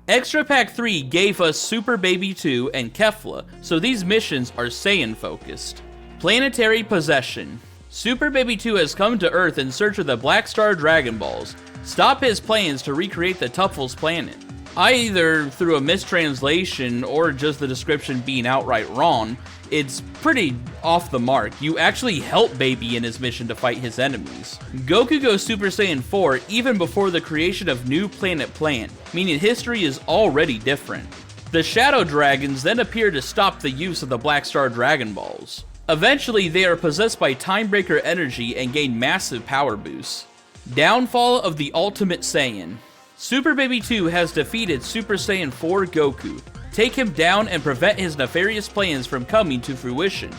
Extra Pack 3 gave us Super Baby 2 and Kefla, so these missions are Saiyan focused. Planetary Possession. Super Baby 2 has come to Earth in search of the Black Star Dragon Balls. Stop his plans to recreate the Tuffles planet. Either through a mistranslation or just the description being outright wrong, it's pretty off the mark. You actually help Baby in his mission to fight his enemies. Goku goes Super Saiyan 4 even before the creation of New Planet Plant, meaning history is already different. The Shadow Dragons then appear to stop the use of the Black Star Dragon Balls. Eventually, they are possessed by Timebreaker energy and gain massive power boosts. Downfall of the Ultimate Saiyan. Super Baby 2 has defeated Super Saiyan 4 Goku. Take him down and prevent his nefarious plans from coming to fruition.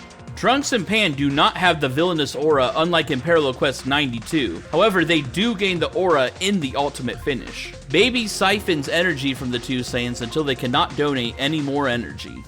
Trunks and Pan do not have the villainous aura unlike in Parallel Quest 92, however they do gain the aura in the ultimate finish. Baby siphons energy from the two Saiyans until they cannot donate any more energy.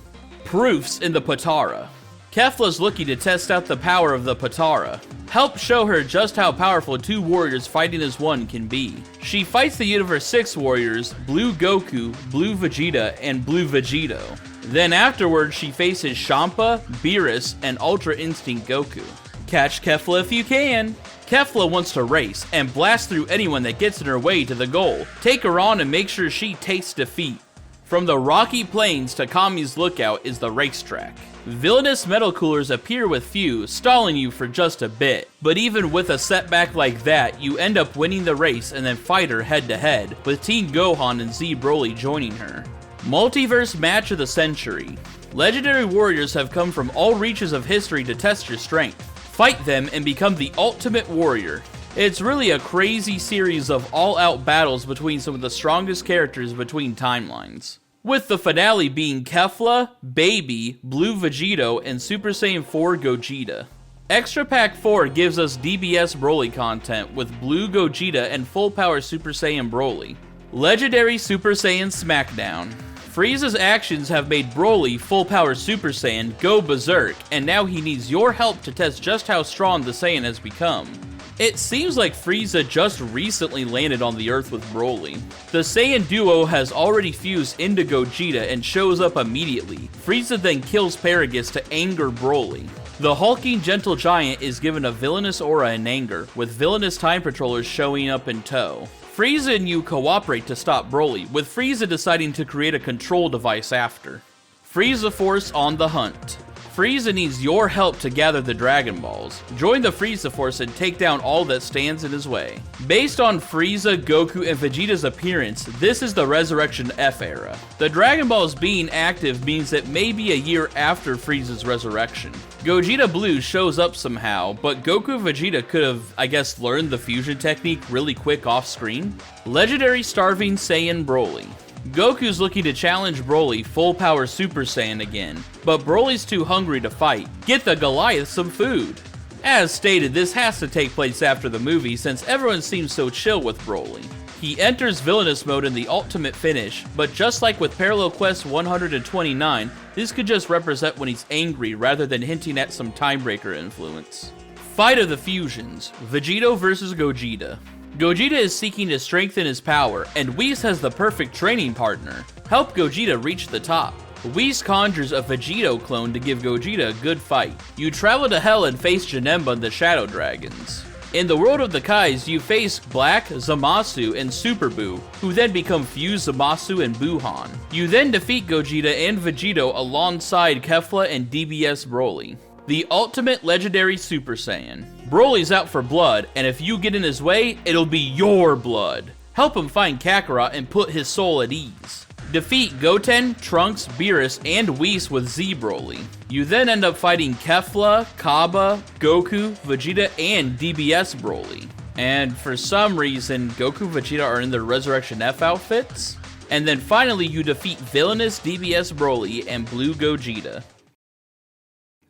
Proofs in the Potara. Kefla's looking to test out the power of the Potara. Help show her just how powerful two warriors fighting as one can be. She fights the Universe 6 warriors, Blue Goku, Blue Vegeta, and Blue Vegito. Then afterwards she faces Champa, Beerus, and Ultra Instinct Goku. Catch Kefla if you can! Kefla wants to race and blast through anyone that gets in her way to the goal. Take her on and make sure she tastes defeat. From the rocky plains to Kami's Lookout is the racetrack. Villainous metal coolers appear with few, stalling you for just a bit. But even with a setback like that, you end up winning the race and then fight her head to head, with Teen Gohan and Z Broly joining her. Multiverse Match of the Century. Legendary warriors have come from all reaches of history to test your strength. Fight them and become the ultimate warrior. It's really a crazy series of all-out battles between some of the strongest characters between timelines, with the finale being Kefla, Baby, Blue Vegito, and Super Saiyan 4 Gogeta. Extra Pack 4 gives us DBS Broly content with Blue Gogeta and Full Power Super Saiyan Broly. Legendary Super Saiyan Smackdown. Frieza's actions have made Broly, Full Power Super Saiyan, go berserk, and now he needs your help to test just how strong the Saiyan has become. It seems like Frieza just recently landed on the Earth with Broly. The Saiyan duo has already fused into Gogeta and shows up immediately. Frieza then kills Paragus to anger Broly. The hulking gentle giant is given a villainous aura in anger, with villainous time patrollers showing up in tow. Frieza and you cooperate to stop Broly, with Frieza deciding to create a control device after. Frieza Force on the hunt. Frieza needs your help to gather the Dragon Balls. Join the Frieza Force and take down all that stands in his way. Based on Frieza, Goku, and Vegeta's appearance, this is the Resurrection F era. The Dragon Balls being active means it may be a year after Frieza's resurrection. Gogeta Blue shows up somehow, but Goku Vegeta could have, I guess, learned the fusion technique really quick off screen. Legendary Starving Saiyan Broly. Goku's looking to challenge Broly, Full Power Super Saiyan again, but Broly's too hungry to fight. Get the Goliath some food. As stated, this has to take place after the movie since everyone seems so chill with Broly. He enters villainous mode in the ultimate finish, but just like with Parallel Quest 129, this could just represent when he's angry rather than hinting at some timebreaker influence. Fight of the Fusions, Vegito vs Gogeta. Gogeta is seeking to strengthen his power, and Whis has the perfect training partner. Help Gogeta reach the top. Whis conjures a Vegito clone to give Gogeta a good fight. You travel to Hell and face Janemba and the Shadow Dragons. In the world of the Kais, you face Black, Zamasu, and Super Buu, who then become fused Zamasu and Buuhan. You then defeat Gogeta and Vegito alongside Kefla and DBS Broly. The ultimate legendary Super Saiyan. Broly's out for blood, and if you get in his way, it'll be your blood. Help him find Kakarot and put his soul at ease. Defeat Goten, Trunks, Beerus, and Whis with Z Broly. You then end up fighting Kefla, Kaba, Goku, Vegeta, and DBS Broly. And for some reason, Goku and Vegeta are in their Resurrection F outfits. And then finally, you defeat villainous DBS Broly and Blue Gogeta.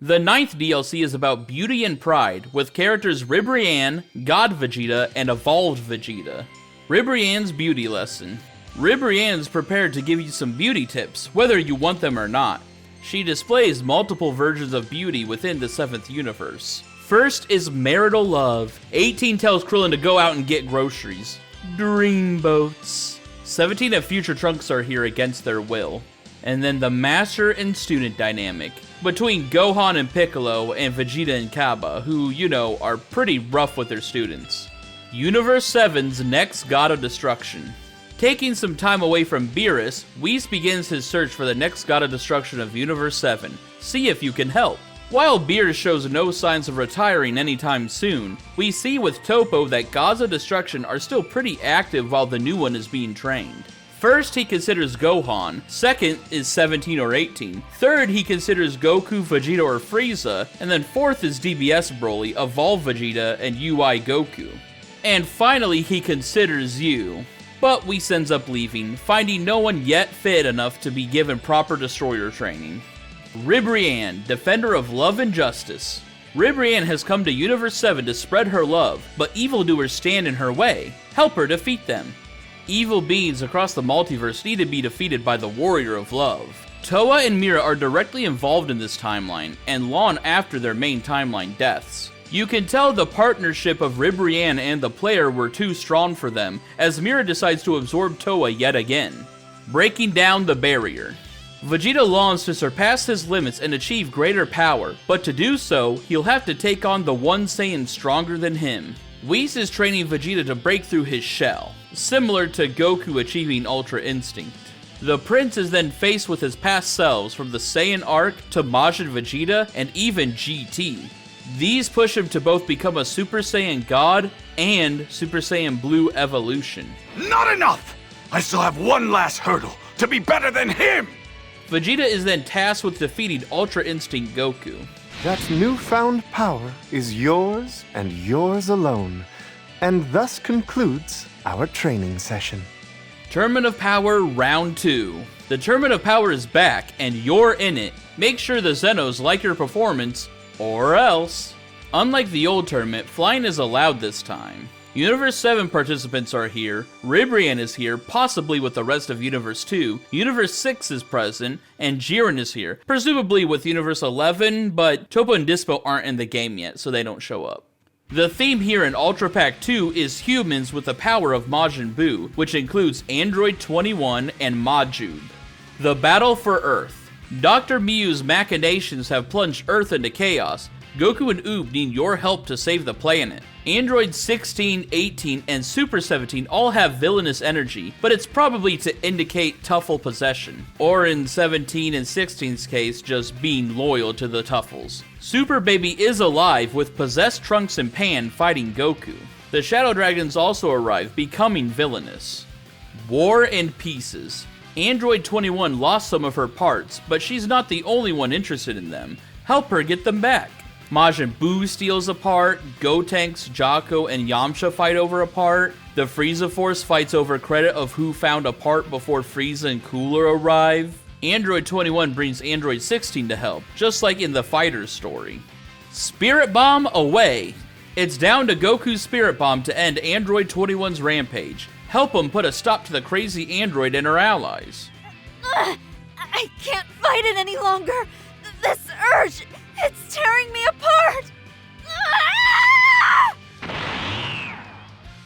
The 9th DLC is about beauty and pride, with characters Ribrianne, God Vegeta, and Evolved Vegeta. Ribrianne's beauty lesson. Ribrianne's prepared to give you some beauty tips, whether you want them or not. She displays multiple versions of beauty within the 7th universe. First is marital love. 18 tells Krillin to go out and get groceries. Dreamboats. 17 and future Trunks are here against their will. And then the master and student dynamic between Gohan and Piccolo and Vegeta and Kaba, who, you know, are pretty rough with their students. Universe 7's next God of Destruction. Taking some time away from Beerus, Whis begins his search for the next God of Destruction of Universe 7. See if you can help. While Beerus shows no signs of retiring anytime soon, we see with Toppo that Gods of Destruction are still pretty active while the new one is being trained. First, he considers Gohan. Second is 17 or 18. Third, he considers Goku, Vegeta, or Frieza. And then fourth is DBS Broly, Evolved Vegeta, and UI Goku. And finally, he considers you. But Whis ends up leaving, finding no one yet fit enough to be given proper destroyer training. Ribrianne, Defender of Love and Justice. Ribrianne has come to Universe 7 to spread her love, but evildoers stand in her way. Help her defeat them. Evil beings across the multiverse need to be defeated by the Warrior of Love. Toa and Mira are directly involved in this timeline, and long after their main timeline deaths. You can tell the partnership of Ribrianne and the player were too strong for them, as Mira decides to absorb Toa yet again. Breaking down the barrier. Vegeta longs to surpass his limits and achieve greater power, but to do so, he'll have to take on the one Saiyan stronger than him. Whis is training Vegeta to break through his shell, similar to Goku achieving Ultra Instinct. The Prince is then faced with his past selves from the Saiyan arc to Majin Vegeta and even GT. These push him to both become a Super Saiyan God and Super Saiyan Blue evolution. Not enough! I still have one last hurdle, to be better than him! Vegeta is then tasked with defeating Ultra Instinct Goku. That newfound power is yours and yours alone, and thus concludes our training session. Tournament of Power Round 2. The Tournament of Power is back, and you're in it. Make sure the Xenos like your performance, or else. Unlike the old tournament, flying is allowed this time. Universe 7 participants are here, Ribrianne is here, possibly with the rest of Universe 2, Universe 6 is present, and Jiren is here, presumably with Universe 11, but Topo and Dispo aren't in the game yet, so they don't show up. The theme here in Ultra Pack 2 is humans with the power of Majin Buu, which includes Android 21 and Majub. The Battle for Earth. Dr. Miu's machinations have plunged Earth into chaos. Goku and Oob need your help to save the planet. Android 16, 18, and Super 17 all have villainous energy, but it's probably to indicate Tuffle possession, or in 17 and 16's case, just being loyal to the Tuffles. Super Baby is alive with possessed Trunks and Pan fighting Goku. The Shadow Dragons also arrive, becoming villainous. War and Pieces. Android 21 lost some of her parts, but she's not the only one interested in them. Help her get them back. Majin Buu steals a part, Gotenks, Jaco, and Yamcha fight over a part, the Frieza Force fights over credit of who found a part before Frieza and Cooler arrive, Android 21 brings Android 16 to help, just like in the Fighter's story. Spirit Bomb away! It's down to Goku's Spirit Bomb to end Android 21's rampage. Help him put a stop to the crazy android and her allies. I can't fight it any longer! This urge! It's tearing me apart!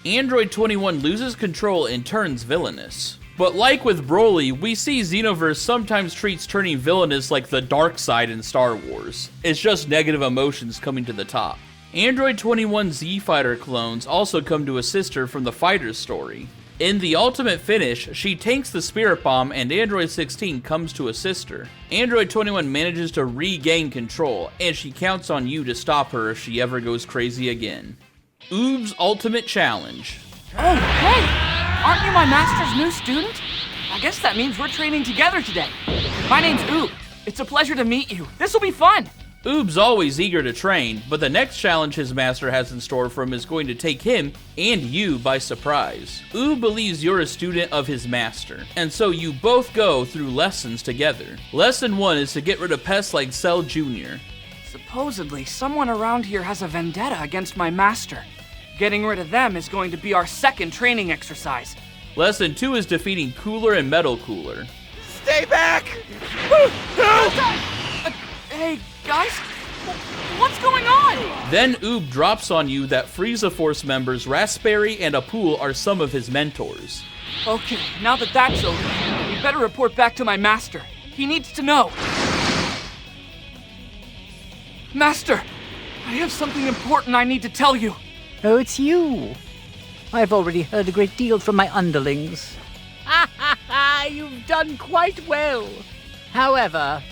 Android 21 loses control and turns villainous. But like with Broly, we see Xenoverse sometimes treats turning villainous like the dark side in Star Wars. It's just negative emotions coming to the top. Android 21 Z-Fighter clones also come to assist her from the Fighter's story. In the ultimate finish, she tanks the Spirit Bomb and Android 16 comes to assist her. Android 21 manages to regain control, and she counts on you to stop her if she ever goes crazy again. Oob's Ultimate Challenge. Oh, hey! Aren't you my master's new student? I guess that means we're training together today. My name's Oob. It's a pleasure to meet you. This'll be fun. Oob's always eager to train, but the next challenge his master has in store for him is going to take him and you by surprise. Oob believes you're a student of his master, and so you both go through lessons together. Lesson 1 is to get rid of pests like Cell Jr. Supposedly, someone around here has a vendetta against my master. Getting rid of them is going to be our second training exercise. Lesson 2 is defeating Cooler and Metal Cooler. Stay back! Hey, guys, what's going on? Then Oob drops on you that Frieza Force members Raspberry and Apul are some of his mentors. Okay, now that that's over, we better report back to my master. He needs to know. Master, I have something important I need to tell you. Oh, it's you. I've already heard a great deal from my underlings. You've done quite well. However,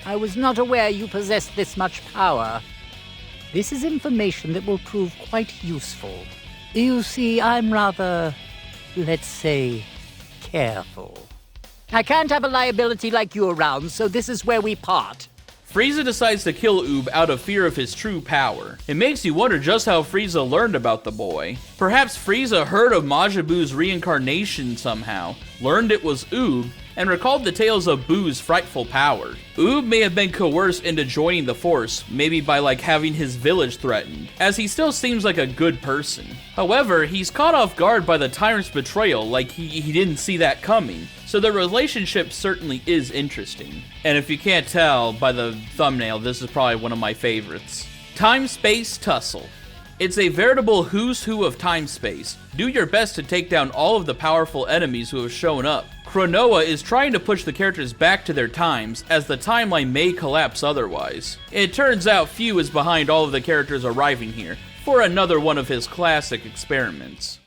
I was not aware you possessed this much power. This is information that will prove quite useful. You see, I'm rather, let's say, careful. I can't have a liability like you around, so this is where we part. Frieza decides to kill Oob out of fear of his true power. It makes you wonder just how Frieza learned about the boy. Perhaps Frieza heard of Majin Buu's reincarnation somehow, learned it was Oob, and recalled the tales of Buu's frightful power. Oob may have been coerced into joining the Force, maybe by having his village threatened, as he still seems like a good person. However, he's caught off guard by the tyrant's betrayal, he didn't see that coming, so the relationship certainly is interesting. And if you can't tell by the thumbnail, this is probably one of my favorites. Time-Space Tussle. It's a veritable who's who of time-space. Do your best to take down all of the powerful enemies who have shown up. Cronoa is trying to push the characters back to their times, as the timeline may collapse otherwise. It turns out Few is behind all of the characters arriving here, for another one of his classic experiments.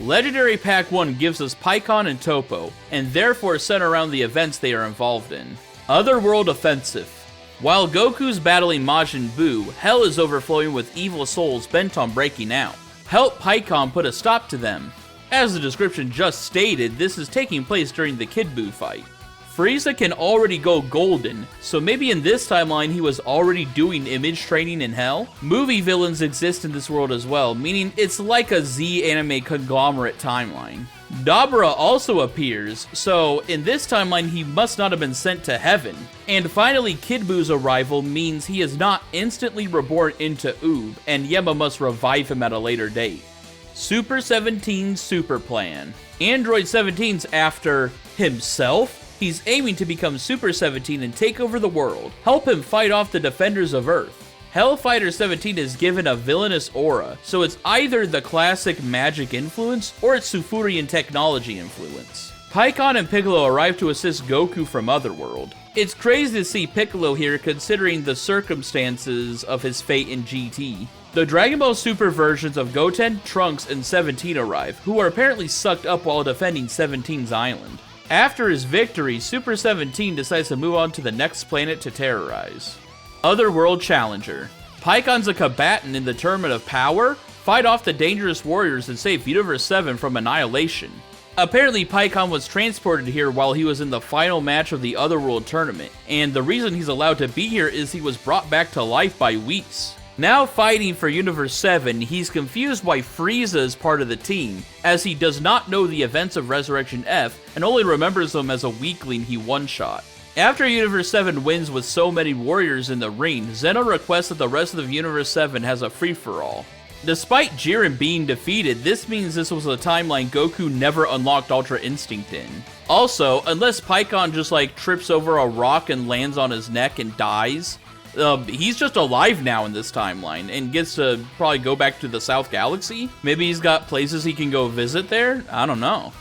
Legendary Pack 1 gives us Pikkon and Toppo, and therefore center around the events they are involved in. Otherworld Offensive. While Goku's battling Majin Buu, Hell is overflowing with evil souls bent on breaking out. Help Pikkon put a stop to them. As the description just stated, this is taking place during the Kid Buu fight. Frieza can already go golden, so maybe in this timeline he was already doing image training in Hell? Movie villains exist in this world as well, meaning it's like a Z anime conglomerate timeline. Dabura also appears, so in this timeline he must not have been sent to heaven. And finally, Kid Buu's arrival means he is not instantly reborn into Oob, and Yema must revive him at a later date. Super 17's Super Plan. Android 17's after himself. He's aiming to become Super 17 and take over the world. Help him fight off the defenders of Earth. Hellfighter 17 is given a villainous aura, so it's either the classic magic influence or it's Sufurian technology influence. Pikkon and Piccolo arrive to assist Goku from Otherworld. It's crazy to see Piccolo here considering the circumstances of his fate in GT. The Dragon Ball Super versions of Goten, Trunks, and 17 arrive, who are apparently sucked up while defending 17's island. After his victory, Super 17 decides to move on to the next planet to terrorize. Otherworld Challenger. Pikkon's a combatant in the Tournament of Power, fight off the dangerous warriors and save Universe 7 from annihilation. Apparently, Pikkon was transported here while he was in the final match of the Otherworld tournament, and the reason he's allowed to be here is he was brought back to life by Whis. Now fighting for Universe 7, he's confused why Frieza is part of the team, as he does not know the events of Resurrection F and only remembers them as a weakling he one-shot. After Universe 7 wins with so many warriors in the ring, Zeno requests that the rest of Universe 7 has a free-for-all. Despite Jiren being defeated, this means this was a timeline Goku never unlocked Ultra Instinct in. Also, unless Pikkon just trips over a rock and lands on his neck and dies, he's just alive now in this timeline and gets to probably go back to the South Galaxy? Maybe he's got places he can go visit there? I don't know.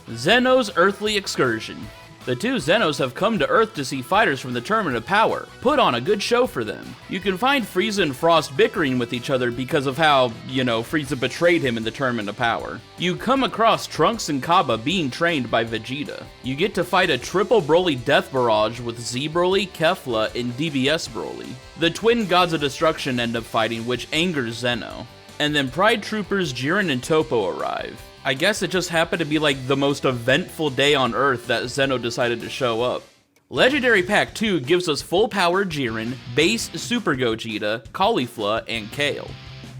Zeno's Earthly Excursion. The two Zenos have come to Earth to see fighters from the Tournament of Power. Put on a good show for them. You can find Frieza and Frost bickering with each other because of how, Frieza betrayed him in the Tournament of Power. You come across Trunks and Kaba being trained by Vegeta. You get to fight a triple Broly death barrage with Z Broly, Kefla, and DBS Broly. The twin gods of destruction end up fighting, which angers Zeno. And then Pride Troopers Jiren and Toppo arrive. I guess it just happened to be the most eventful day on Earth that Zeno decided to show up. Legendary Pack 2 gives us full power Jiren, base Super Gogeta, Caulifla, and Kale.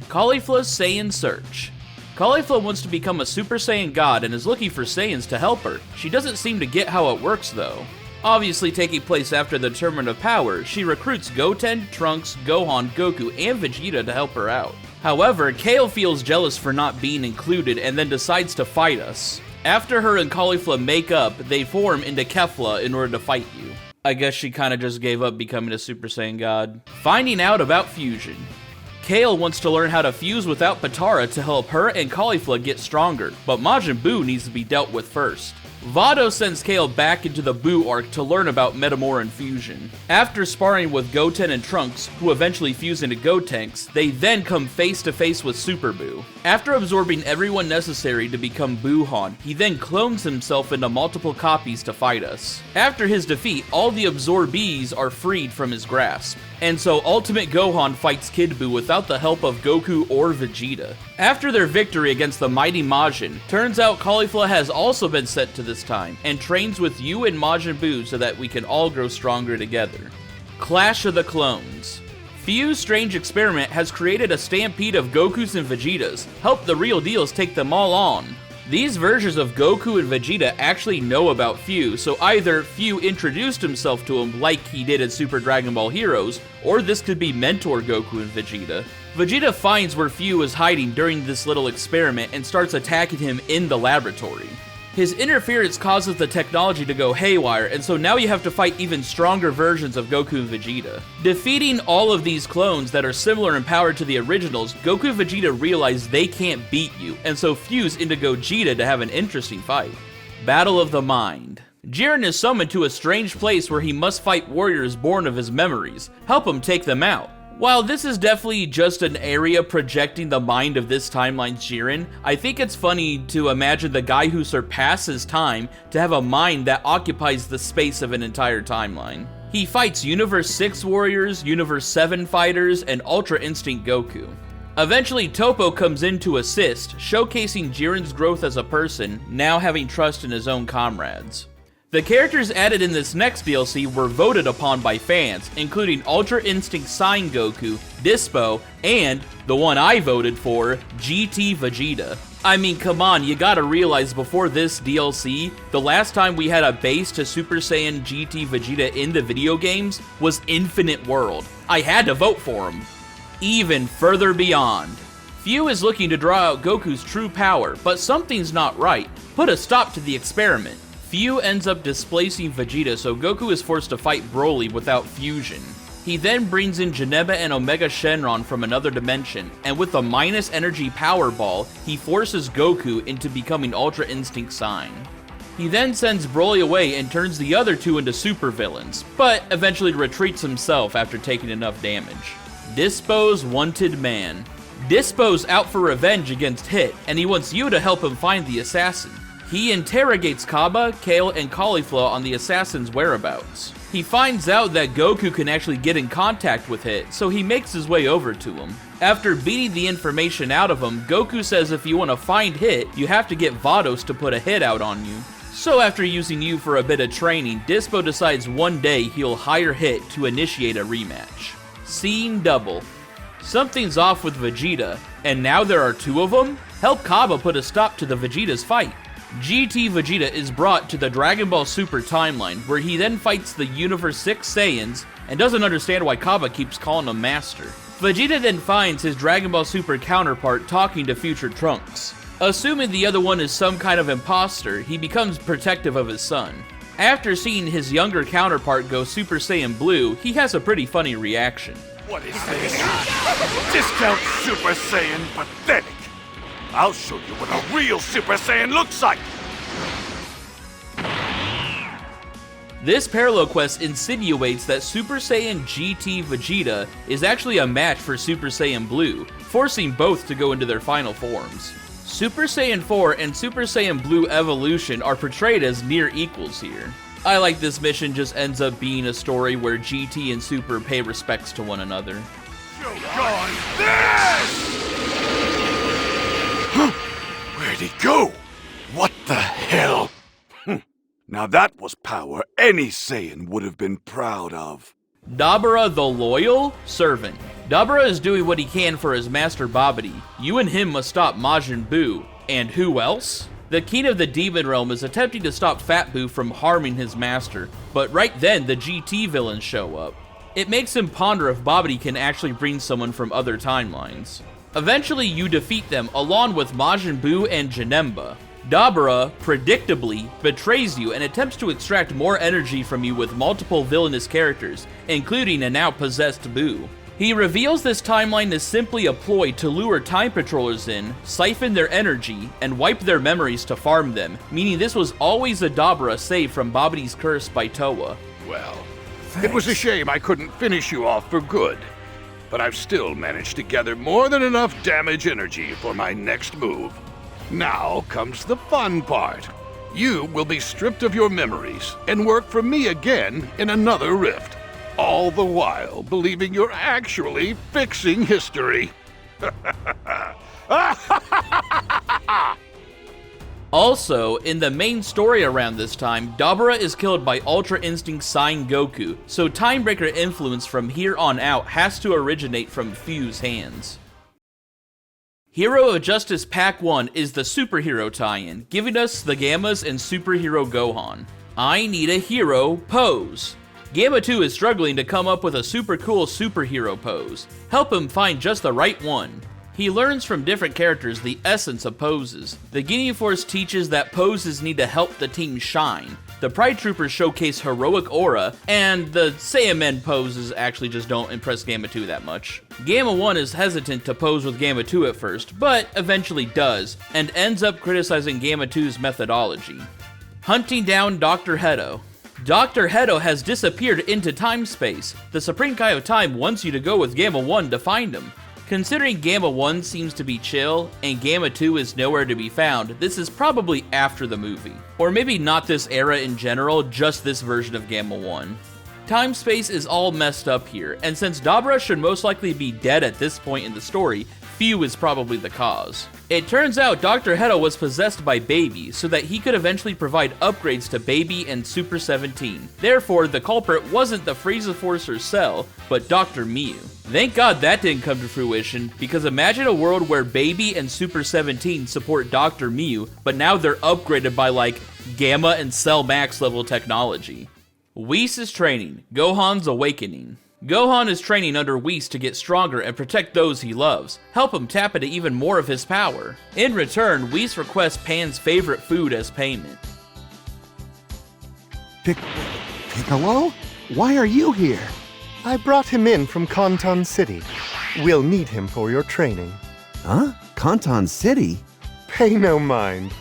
Caulifla's Saiyan Search. Caulifla wants to become a Super Saiyan God and is looking for Saiyans to help her. She doesn't seem to get how it works though. Obviously taking place after the Tournament of Power, she recruits Goten, Trunks, Gohan, Goku, and Vegeta to help her out. However, Kale feels jealous for not being included and then decides to fight us. After her and Caulifla make up, they form into Kefla in order to fight you. I guess she kinda just gave up becoming a Super Saiyan God. Finding out about fusion. Kale wants to learn how to fuse without Potara to help her and Caulifla get stronger, but Majin Buu needs to be dealt with first. Vado sends Kale back into the Buu arc to learn about Metamoran fusion. After sparring with Goten and Trunks, who eventually fuse into Gotenks, they then come face to face with Super Buu. After absorbing everyone necessary to become Buuhan, he then clones himself into multiple copies to fight us. After his defeat, all the absorbees are freed from his grasp. And so Ultimate Gohan fights Kid Buu without the help of Goku or Vegeta. After their victory against the mighty Majin, turns out Caulifla has also been sent to this time, and trains with you and Majin Buu so that we can all grow stronger together. Clash of the Clones. Few's strange experiment has created a stampede of Gokus and Vegetas. Help the real deals take them all on. These versions of Goku and Vegeta actually know about Few, so either Few introduced himself to him like he did in Super Dragon Ball Heroes, or this could be Mentor Goku and Vegeta. Vegeta finds where Few is hiding during this little experiment and starts attacking him in the laboratory. His interference causes the technology to go haywire, and so now you have to fight even stronger versions of Goku and Vegeta. Defeating all of these clones that are similar in power to the originals, Goku and Vegeta realize they can't beat you, and so fuse into Gogeta to have an interesting fight. Battle of the Mind. Jiren is summoned to a strange place where he must fight warriors born of his memories. Help him take them out. While this is definitely just an area projecting the mind of this timeline's Jiren, I think it's funny to imagine the guy who surpasses time to have a mind that occupies the space of an entire timeline. He fights Universe 6 warriors, Universe 7 fighters, and Ultra Instinct Goku. Eventually, Toppo comes in to assist, showcasing Jiren's growth as a person, now having trust in his own comrades. The characters added in this next DLC were voted upon by fans, including Ultra Instinct Sign Goku, Dispo, and, the one I voted for, GT Vegeta. I mean, come on, you gotta realize before this DLC, the last time we had a base to Super Saiyan GT Vegeta in the video games was Infinite World. I had to vote for him. Even further beyond. Few is looking to draw out Goku's true power, but something's not right. Put a stop to the experiment. Few ends up displacing Vegeta, so Goku is forced to fight Broly without fusion. He then brings in Janemba and Omega Shenron from another dimension, and with a minus energy power ball, he forces Goku into becoming Ultra Instinct Sign. He then sends Broly away and turns the other two into supervillains, but eventually retreats himself after taking enough damage. Dispo's Wanted Man. Dispo's out for revenge against Hit, and he wants you to help him find the assassin. He interrogates Kaba, Kale, and Caulifla on the assassin's whereabouts. He finds out that Goku can actually get in contact with Hit, so he makes his way over to him. After beating the information out of him, Goku says if you want to find Hit, you have to get Vados to put a hit out on you. So after using you for a bit of training, Dispo decides one day he'll hire Hit to initiate a rematch. Scene double. Something's off with Vegeta, and now there are two of them? Help Kaba put a stop to the Vegeta's fight. GT Vegeta is brought to the Dragon Ball Super timeline, where he then fights the Universe 6 Saiyans, and doesn't understand why Kaba keeps calling him Master. Vegeta then finds his Dragon Ball Super counterpart talking to future Trunks. Assuming the other one is some kind of imposter, he becomes protective of his son. After seeing his younger counterpart go Super Saiyan Blue, he has a pretty funny reaction. What is this? Discount Super Saiyan pathetic! I'll show you what a real Super Saiyan looks like! This parallel quest insinuates that Super Saiyan GT Vegeta is actually a match for Super Saiyan Blue, forcing both to go into their final forms. Super Saiyan 4 and Super Saiyan Blue Evolution are portrayed as near equals here. I like this mission just ends up being a story where GT and Super pay respects to one another. Where'd he go? What the hell? Now that was power any Saiyan would have been proud of. Dabura the Loyal Servant. Dabura is doing what he can for his master Babidi. You and him must stop Majin Buu. And who else? The King of the Demon Realm is attempting to stop Fat Buu from harming his master, but right then the GT villains show up. It makes him ponder if Babidi can actually bring someone from other timelines. Eventually you defeat them along with Majin Buu and Janemba. Dabura, predictably, betrays you and attempts to extract more energy from you with multiple villainous characters, including a now possessed Buu. He reveals this timeline is simply a ploy to lure time patrollers in, siphon their energy, and wipe their memories to farm them, meaning this was always a Dabura saved from Babidi's curse by Towa. Well, it was a shame I couldn't finish you off for good, but I've still managed to gather more than enough damage energy for my next move. Now comes the fun part. You will be stripped of your memories and work for me again in another rift. All the while believing you're actually fixing history. Also, in the main story around this time, Dabura is killed by Ultra Instinct Sign Goku, so Timebreaker influence from here on out has to originate from Fu's hands. Hero of Justice Pack 1 is the superhero tie-in, giving us the Gammas and Superhero Gohan. I need a hero pose. Gamma 2 is struggling to come up with a super cool superhero pose. Help him find just the right one. He learns from different characters the essence of poses. The Ginyu Force teaches that poses need to help the team shine. The Pride Troopers showcase heroic aura, and the Saiyamen poses actually just don't impress Gamma 2 that much. Gamma 1 is hesitant to pose with Gamma 2 at first, but eventually does, and ends up criticizing Gamma 2's methodology. Hunting down Dr. Hedo. Dr. Hedo has disappeared into time-space. The Supreme Kai of Time wants you to go with Gamma 1 to find him. Considering Gamma 1 seems to be chill, and Gamma 2 is nowhere to be found, this is probably after the movie. Or maybe not this era in general, just this version of Gamma 1. Time-space is all messed up here, and since Dabura should most likely be dead at this point in the story, Fu is probably the cause. It turns out Dr. Hedo was possessed by Baby, so that he could eventually provide upgrades to Baby and Super 17. Therefore, the culprit wasn't the Frieza Force or Cell, but Dr. Miu. Thank God that didn't come to fruition, because imagine a world where Baby and Super 17 support Dr. Miu, but now they're upgraded by like Gamma and Cell Max level technology. Whis is training, Gohan's awakening. Gohan is training under Whis to get stronger and protect those he loves, help him tap into even more of his power. In return, Whis requests Pan's favorite food as payment. Piccolo? Why are you here? I brought him in from Kanton City. We'll need him for your training. Huh? Kanton City? Pay no mind.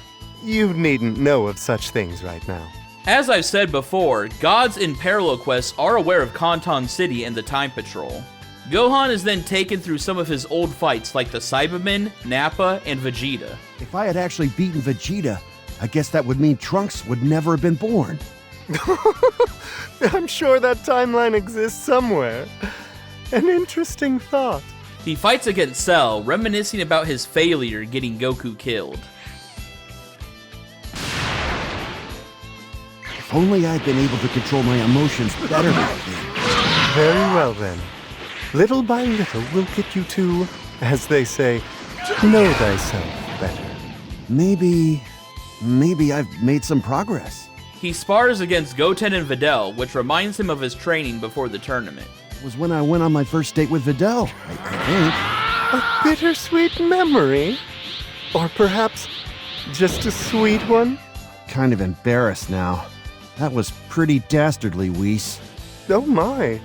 You needn't know of such things right now. As I've said before, gods in Parallel Quests are aware of Kanton City and the Time Patrol. Gohan is then taken through some of his old fights like the Cybermen, Nappa, and Vegeta. If I had actually beaten Vegeta, I guess that would mean Trunks would never have been born. I'm sure that timeline exists somewhere. An interesting thought. He fights against Cell, reminiscing about his failure getting Goku killed. If only I'd been able to control my emotions better back then. Very well then. Little by little we'll get you to, as they say, know thyself better. Maybe I've made some progress. He spars against Goten and Videl, which reminds him of his training before the tournament. It was when I went on my first date with Videl, I think. A bittersweet memory? Or perhaps just a sweet one? Kind of embarrassed now. That was pretty dastardly, Whis. Oh my.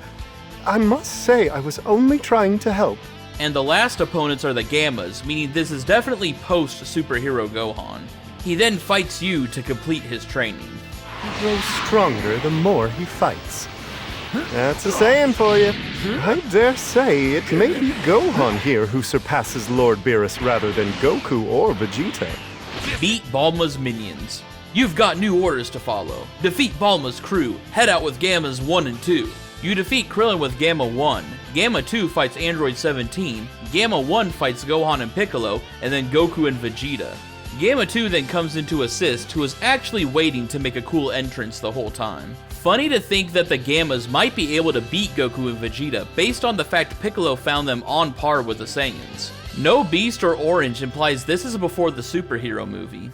I must say I was only trying to help. And the last opponents are the Gammas, meaning this is definitely post-Superhero Gohan. He then fights you to complete his training. He grows stronger the more he fights. That's a saying for you. I dare say it may be Gohan here who surpasses Lord Beerus rather than Goku or Vegeta. Beat Bulma's minions. You've got new orders to follow. Defeat Bulma's crew. Head out with Gammas 1 and 2. You defeat Krillin with Gamma 1. Gamma 2 fights Android 17. Gamma 1 fights Gohan and Piccolo, and then Goku and Vegeta. Gamma 2 then comes in to assist, who was actually waiting to make a cool entrance the whole time. Funny to think that the Gammas might be able to beat Goku and Vegeta based on the fact Piccolo found them on par with the Saiyans. No Beast or Orange implies this is before the superhero movie.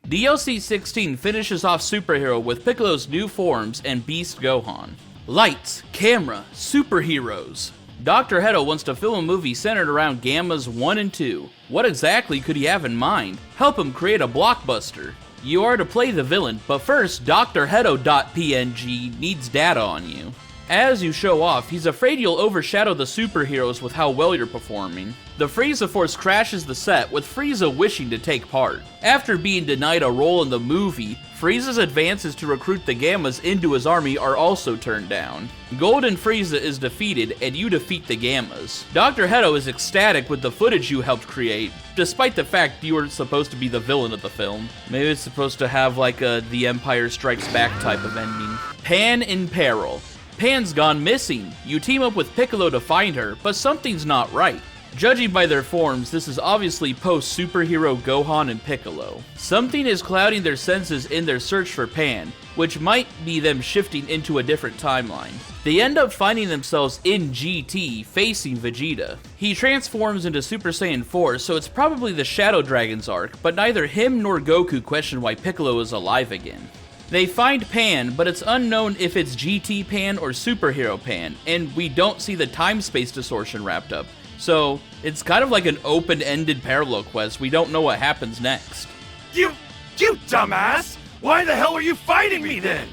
DLC 16 finishes off Superhero with Piccolo's new forms and Beast Gohan. Lights, camera, superheroes. Dr. Hedo wants to film a movie centered around Gammas 1 and 2. What exactly could he have in mind? Help him create a blockbuster. You are to play the villain, but first, Dr. Hedo.png needs data on you. As you show off, he's afraid you'll overshadow the superheroes with how well you're performing. The Frieza Force crashes the set, with Frieza wishing to take part. After being denied a role in the movie, Frieza's advances to recruit the Gammas into his army are also turned down. Golden Frieza is defeated, and you defeat the Gammas. Dr. Hedo is ecstatic with the footage you helped create, despite the fact you were supposed to be the villain of the film. Maybe it's supposed to have like a The Empire Strikes Back type of ending. Pan in peril. Pan's gone missing. You team up with Piccolo to find her, but something's not right. Judging by their forms, this is obviously post-superhero Gohan and Piccolo. Something is clouding their senses in their search for Pan, which might be them shifting into a different timeline. They end up finding themselves in GT, facing Vegeta. He transforms into Super Saiyan 4, so it's probably the Shadow Dragon's arc, but neither him nor Goku question why Piccolo is alive again. They find Pan, but it's unknown if it's GT Pan or Superhero Pan, and we don't see the time-space distortion wrapped up. So, it's kind of like an open-ended parallel quest. We don't know what happens next. You dumbass! Why the hell are you fighting me then?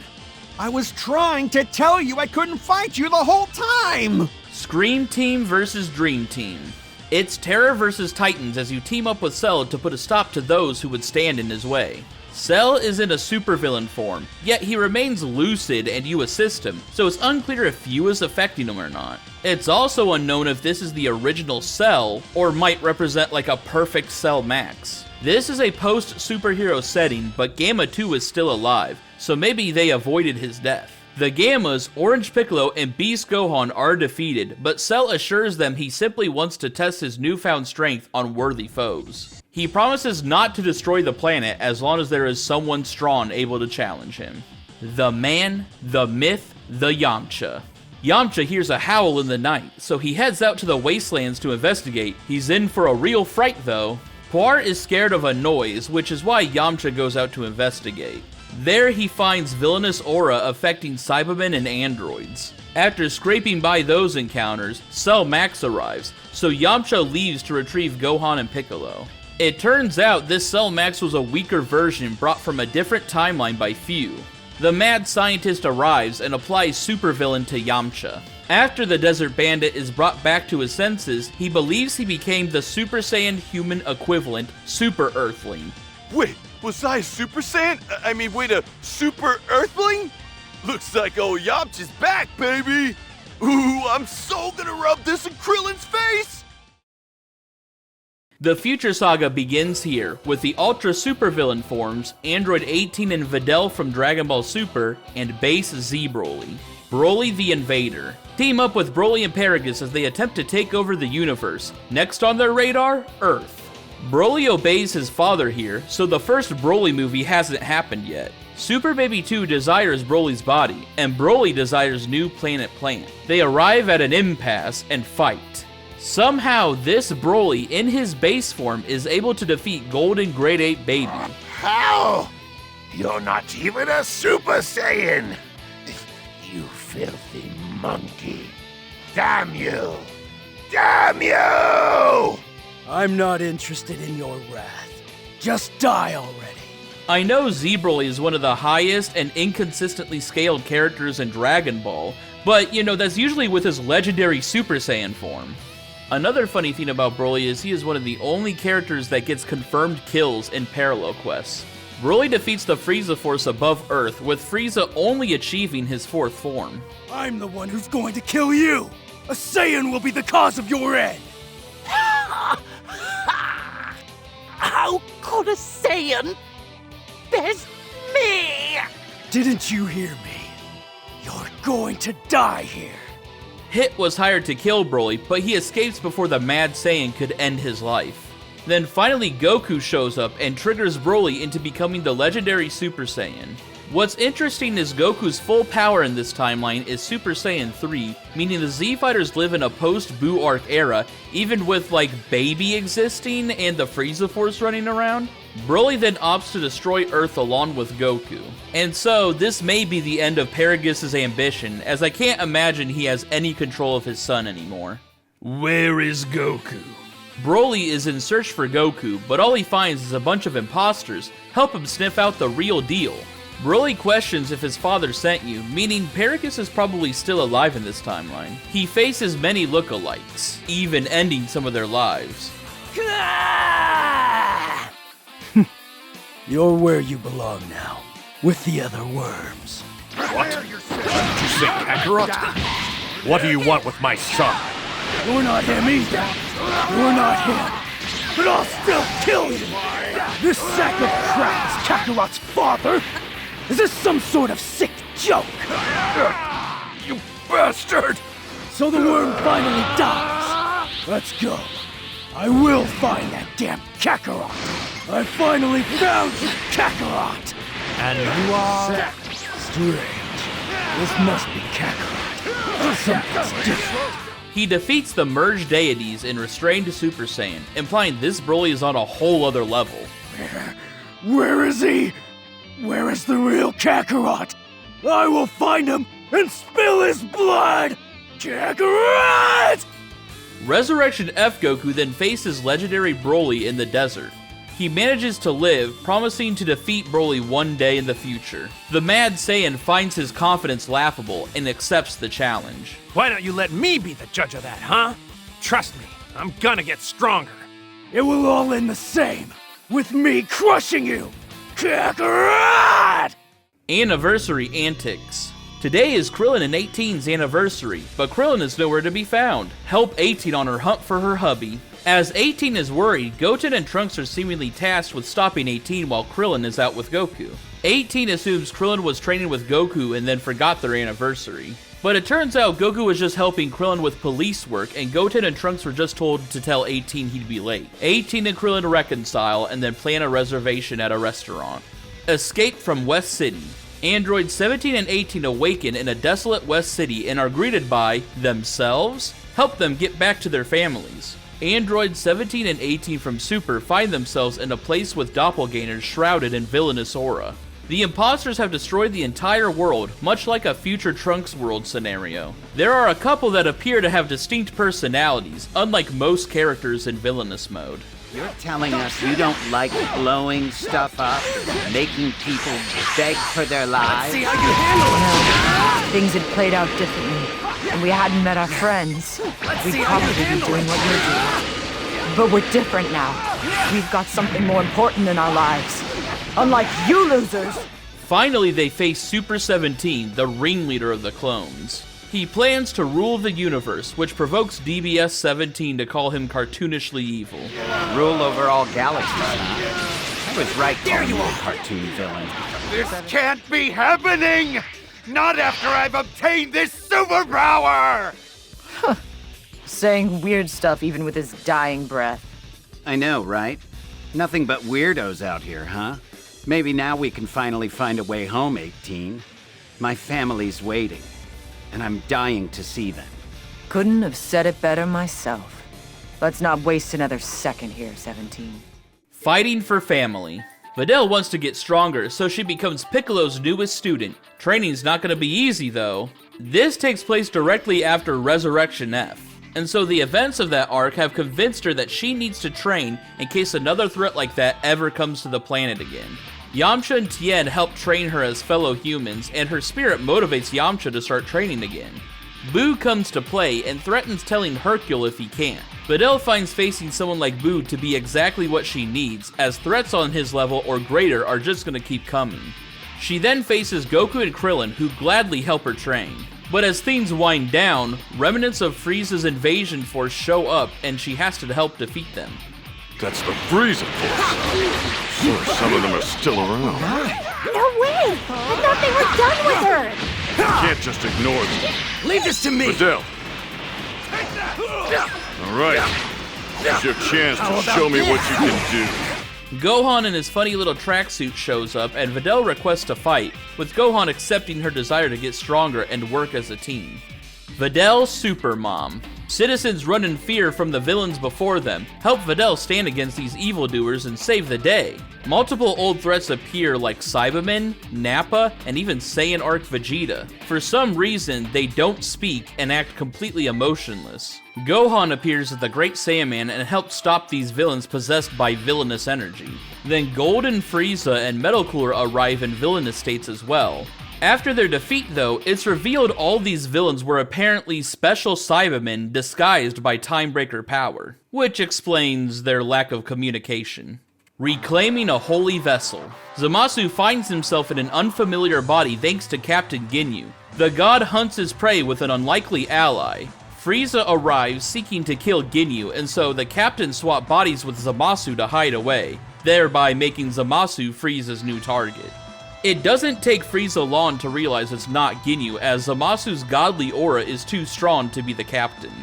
I was trying to tell you I couldn't fight you the whole time! Scream Team versus Dream Team. It's Terror versus Titans as you team up with Cell to put a stop to those who would stand in his way. Cell is in a supervillain form, yet he remains lucid and you assist him, so it's unclear if you is affecting him or not. It's also unknown if this is the original Cell, or might represent like a perfect Cell Max. This is a post-superhero setting, but Gamma 2 is still alive, so maybe they avoided his death. The Gammas, Orange Piccolo, and Beast Gohan are defeated, but Cell assures them he simply wants to test his newfound strength on worthy foes. He promises not to destroy the planet as long as there is someone strong able to challenge him. The man, the myth, the Yamcha. Yamcha hears a howl in the night, so he heads out to the wastelands to investigate. He's in for a real fright though. Puar is scared of a noise, which is why Yamcha goes out to investigate. There he finds villainous aura affecting Cybermen and androids. After scraping by those encounters, Cell Max arrives, so Yamcha leaves to retrieve Gohan and Piccolo. It turns out this Cell Max was a weaker version brought from a different timeline by Few. The mad scientist arrives and applies supervillain to Yamcha. After the Desert Bandit is brought back to his senses, he believes he became the Super Saiyan human equivalent, Super Earthling. Wait, was I a Super Saiyan? Wait, a Super Earthling? Looks like old Yamcha's back, baby! Ooh, I'm so gonna rub this in Krillin's face! The Future Saga begins here, with the Ultra Supervillain forms, Android 18 and Videl from Dragon Ball Super, and Base Z Broly. Broly the Invader. Team up with Broly and Paragus as they attempt to take over the universe. Next on their radar, Earth. Broly obeys his father here, so the first Broly movie hasn't happened yet. Super Baby 2 desires Broly's body, and Broly desires new planet Plant. They arrive at an impasse and fight. Somehow, this Broly, in his base form, is able to defeat Golden Grade 8 Baby. How? You're not even a Super Saiyan! You filthy monkey. Damn you! Damn you! I'm not interested in your wrath. Just die already. I know Z Broly is one of the highest and inconsistently scaled characters in Dragon Ball, but that's usually with his legendary Super Saiyan form. Another funny thing about Broly is he is one of the only characters that gets confirmed kills in Parallel Quests. Broly defeats the Frieza Force above Earth, with Frieza only achieving his fourth form. I'm the one who's going to kill you! A Saiyan will be the cause of your end! How could a Saiyan? There's me! Didn't you hear me? You're going to die here. Hit was hired to kill Broly, but he escapes before the Mad Saiyan could end his life. Then finally Goku shows up and triggers Broly into becoming the legendary Super Saiyan. What's interesting is Goku's full power in this timeline is Super Saiyan 3, meaning the Z-Fighters live in a post-Buu arc era, even with Baby existing and the Frieza Force running around. Broly then opts to destroy Earth along with Goku. And so, this may be the end of Paragus' ambition, as I can't imagine he has any control of his son anymore. Where is Goku? Broly is in search for Goku, but all he finds is a bunch of imposters help him sniff out the real deal. Broly questions if his father sent you, meaning Paragus is probably still alive in this timeline. He faces many lookalikes, even ending some of their lives. You're where you belong now, with the other worms. What? Did you say Kakarot? What do you want with my son? You're not him either. You're not him. But I'll still kill you. This sack of crap is Kakarot's father. Is this some sort of sick joke? You bastard! So the worm finally dies. Let's go. I will find that damn Kakarot! I finally found you, Kakarot! And you are... Strange. This must be Kakarot. Something's different. He defeats the merged deities and restrained Super Saiyan, implying this Broly is on a whole other level. Where is he? Where is the real Kakarot? I will find him and spill his blood! Kakarot! Resurrection F Goku then faces legendary Broly in the desert. He manages to live, promising to defeat Broly one day in the future. The Mad Saiyan finds his confidence laughable and accepts the challenge. Why don't you let me be the judge of that, huh? Trust me, I'm gonna get stronger. It will all end the same, with me crushing you! Kakarot! Anniversary Antics. Today is Krillin and 18's anniversary, but Krillin is nowhere to be found. Help 18 on her hunt for her hubby. As 18 is worried, Goten and Trunks are seemingly tasked with stopping 18 while Krillin is out with Goku. 18 assumes Krillin was training with Goku and then forgot their anniversary. But it turns out Goku was just helping Krillin with police work, and Goten and Trunks were just told to tell 18 he'd be late. 18 and Krillin reconcile and then plan a reservation at a restaurant. Escape from West City. Androids 17 and 18 awaken in a desolate West City and are greeted by themselves. Help them get back to their families. Androids 17 and 18 from Super find themselves in a place with doppelgangers shrouded in villainous aura. The imposters have destroyed the entire world, much like a future Trunks world scenario. There are a couple that appear to have distinct personalities, unlike most characters in villainous mode. You're telling us you don't like blowing stuff up, making people beg for their lives? See how you handle it! Things had played out differently, and we hadn't met our friends. We'd probably be doing what you're doing. But we're different now. We've got something more important in our lives. Unlike you losers! Finally, they face Super 17, the ringleader of the clones. He plans to rule the universe, which provokes DBS 17 to call him cartoonishly evil. Rule over all galaxies, huh? I was right calling you a cartoon villain. This can't be happening! Not after I've obtained this superpower! Saying weird stuff even with his dying breath. I know, right? Nothing but weirdos out here, huh? Maybe now we can finally find a way home, 18. My family's waiting, and I'm dying to see them. Couldn't have said it better myself. Let's not waste another second here, 17. Fighting for family. Videl wants to get stronger, so she becomes Piccolo's newest student. Training's not gonna be easy, though. This takes place directly after Resurrection F, and so the events of that arc have convinced her that she needs to train in case another threat like that ever comes to the planet again. Yamcha and Tien help train her as fellow humans, and her spirit motivates Yamcha to start training again. Boo comes to play and threatens telling Hercule if he can't. Videl finds facing someone like Boo to be exactly what she needs, as threats on his level or greater are just gonna keep coming. She then faces Goku and Krillin, who gladly help her train. But as things wind down, remnants of Frieza's invasion force show up, and she has to help defeat them. That's the Frieza force. Sure, some of them are still around. No way! I thought they were done with her! You can't just ignore them. Leave this to me! Videl. All right. Here's your chance to show me what you can do. Gohan in his funny little tracksuit shows up, and Videl requests to fight, with Gohan accepting her desire to get stronger and work as a team. Videl Super Mom. Citizens run in fear from the villains before them, help Videl stand against these evildoers and save the day. Multiple old threats appear like Cybermen, Nappa, and even Saiyan Arc Vegeta. For some reason, they don't speak and act completely emotionless. Gohan appears as the Great Saiyaman and helps stop these villains possessed by villainous energy. Then Golden Frieza and Metal Cooler arrive in villainous states as well. After their defeat, though, it's revealed all these villains were apparently special Cybermen disguised by Timebreaker power, which explains their lack of communication. Reclaiming a holy vessel. Zamasu finds himself in an unfamiliar body thanks to Captain Ginyu. The god hunts his prey with an unlikely ally. Frieza arrives seeking to kill Ginyu, and so the captain swaps bodies with Zamasu to hide away, thereby making Zamasu Frieza's new target. It doesn't take Frieza long to realize it's not Ginyu, as Zamasu's godly aura is too strong to be the captain.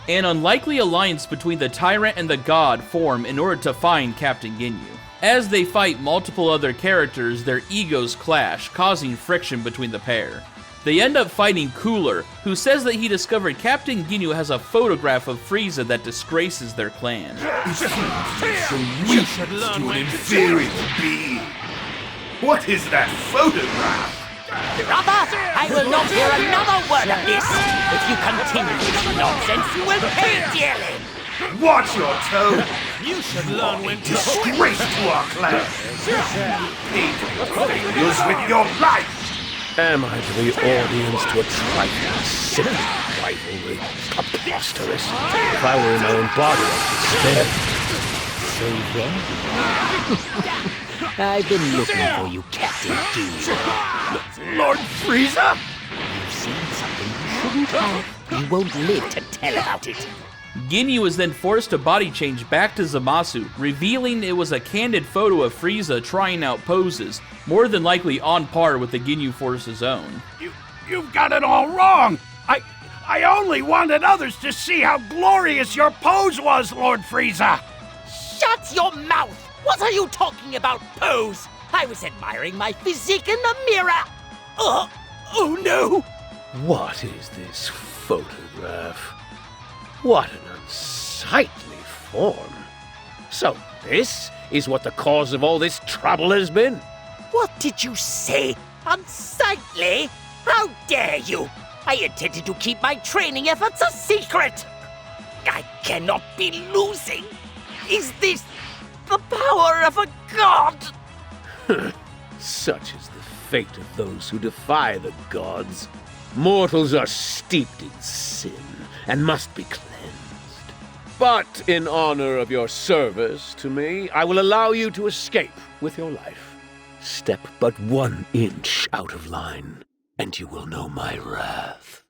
An unlikely alliance between the Tyrant and the God form in order to find Captain Ginyu. As they fight multiple other characters, their egos clash, causing friction between the pair. They end up fighting Cooler, who says that he discovered Captain Ginyu has a photograph of Frieza that disgraces their clan. You should learn to an inferior being. What is that photograph? Brother, I will not hear another word of this. If you continue this nonsense, you will pay dearly. Watch your tone. You should learn when to... Disgrace to our clan. Pay for your failures with your life. Am I the audience to a trifling, silly rivalry? Preposterous. If I were in my own body, I'd be spared. So I've been looking for you, Captain Ginyu. Lord Frieza? You've seen something you shouldn't have. You won't live to tell about it. Ginyu is then forced to body change back to Zamasu, revealing it was a candid photo of Frieza trying out poses, more than likely on par with the Ginyu Force's own. You've got it all wrong. I only wanted others to see how glorious your pose was, Lord Frieza. Shut your mouth! What are you talking about, pose? I was admiring my physique in the mirror. Oh no! what is this photograph? What an unsightly form. So this is what the cause of all this trouble has been? What did you say? Unsightly? How dare you! I intended to keep my training efforts a secret! I cannot be losing! Is this the power of a god? Such is the fate of those who defy the gods. Mortals are steeped in sin and must be cleansed. But in honor of your service to me, I will allow you to escape with your life. Step but 1 inch out of line, and you will know my wrath.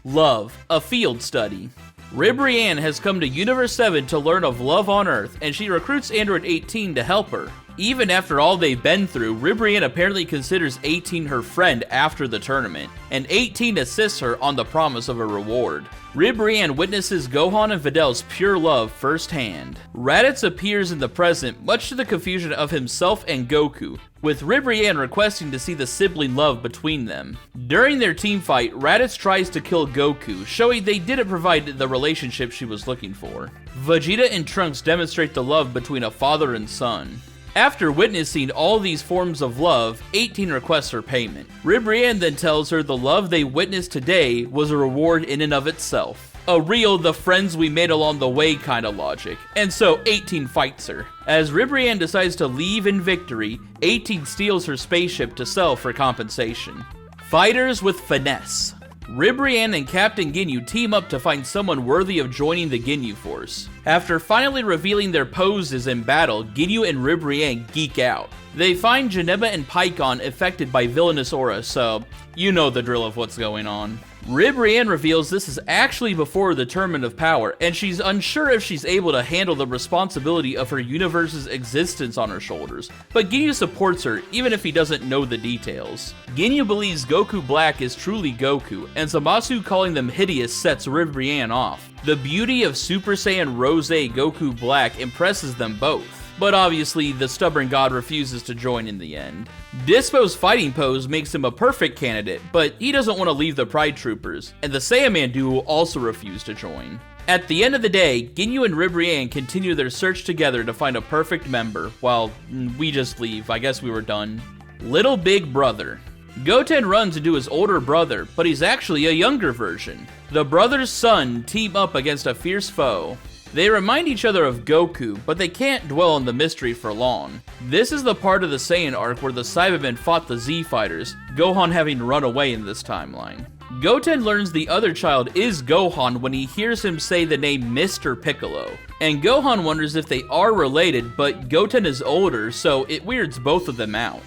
Love, a field study. Ribrianne has come to Universe 7 to learn of love on Earth, and she recruits Android 18 to help her. Even after all they've been through, Ribrianne apparently considers 18 her friend after the tournament, and 18 assists her on the promise of a reward. Ribrianne witnesses Gohan and Vidal's pure love firsthand. Raditz appears in the present, much to the confusion of himself and Goku, with Ribrianne requesting to see the sibling love between them. During their team fight, Raditz tries to kill Goku, showing they didn't provide the relationship she was looking for. Vegeta and Trunks demonstrate the love between a father and son. After witnessing all these forms of love, 18 requests her payment. Ribrianne then tells her the love they witnessed today was a reward in and of itself. A real the friends we made along the way kind of logic, and so 18 fights her. As Ribrianne decides to leave in victory, 18 steals her spaceship to sell for compensation. Fighters with finesse. Ribrianne and Captain Ginyu team up to find someone worthy of joining the Ginyu Force. After finally revealing their poses in battle, Ginyu and Ribrianne geek out. They find Janemba and Pikkon affected by villainous aura, so you know the drill of what's going on. Ribrianne reveals this is actually before the Tournament of Power, and she's unsure if she's able to handle the responsibility of her universe's existence on her shoulders, but Ginyu supports her even if he doesn't know the details. Ginyu believes Goku Black is truly Goku, and Zamasu calling them hideous sets Ribrianne off. The beauty of Super Saiyan Rose Goku Black impresses them both, but obviously the stubborn god refuses to join in the end. Dispo's fighting pose makes him a perfect candidate, but he doesn't want to leave the Pride Troopers, and the Saiyaman duo also refuse to join. At the end of the day, Ginyu and Ribrianne continue their search together to find a perfect member, while we just leave. I guess we were done. Little Big Brother. Goten runs into his older brother, but he's actually a younger version. The brother's son team up against a fierce foe. They remind each other of Goku, but they can't dwell on the mystery for long. This is the part of the Saiyan arc where the Cybermen fought the Z Fighters, Gohan having run away in this timeline. Goten learns the other child is Gohan when he hears him say the name Mr. Piccolo, and Gohan wonders if they are related, but Goten is older, so it weirds both of them out.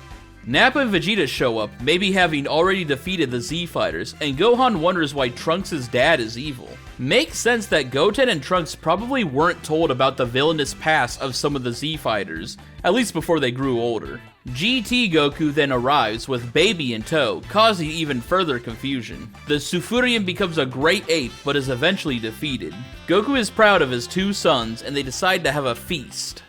Nappa and Vegeta show up, maybe having already defeated the Z Fighters, and Gohan wonders why Trunks' dad is evil. Makes sense that Goten and Trunks probably weren't told about the villainous past of some of the Z Fighters, at least before they grew older. GT Goku then arrives with Baby in tow, causing even further confusion. The Sufurian becomes a great ape, but is eventually defeated. Goku is proud of his two sons, and they decide to have a feast.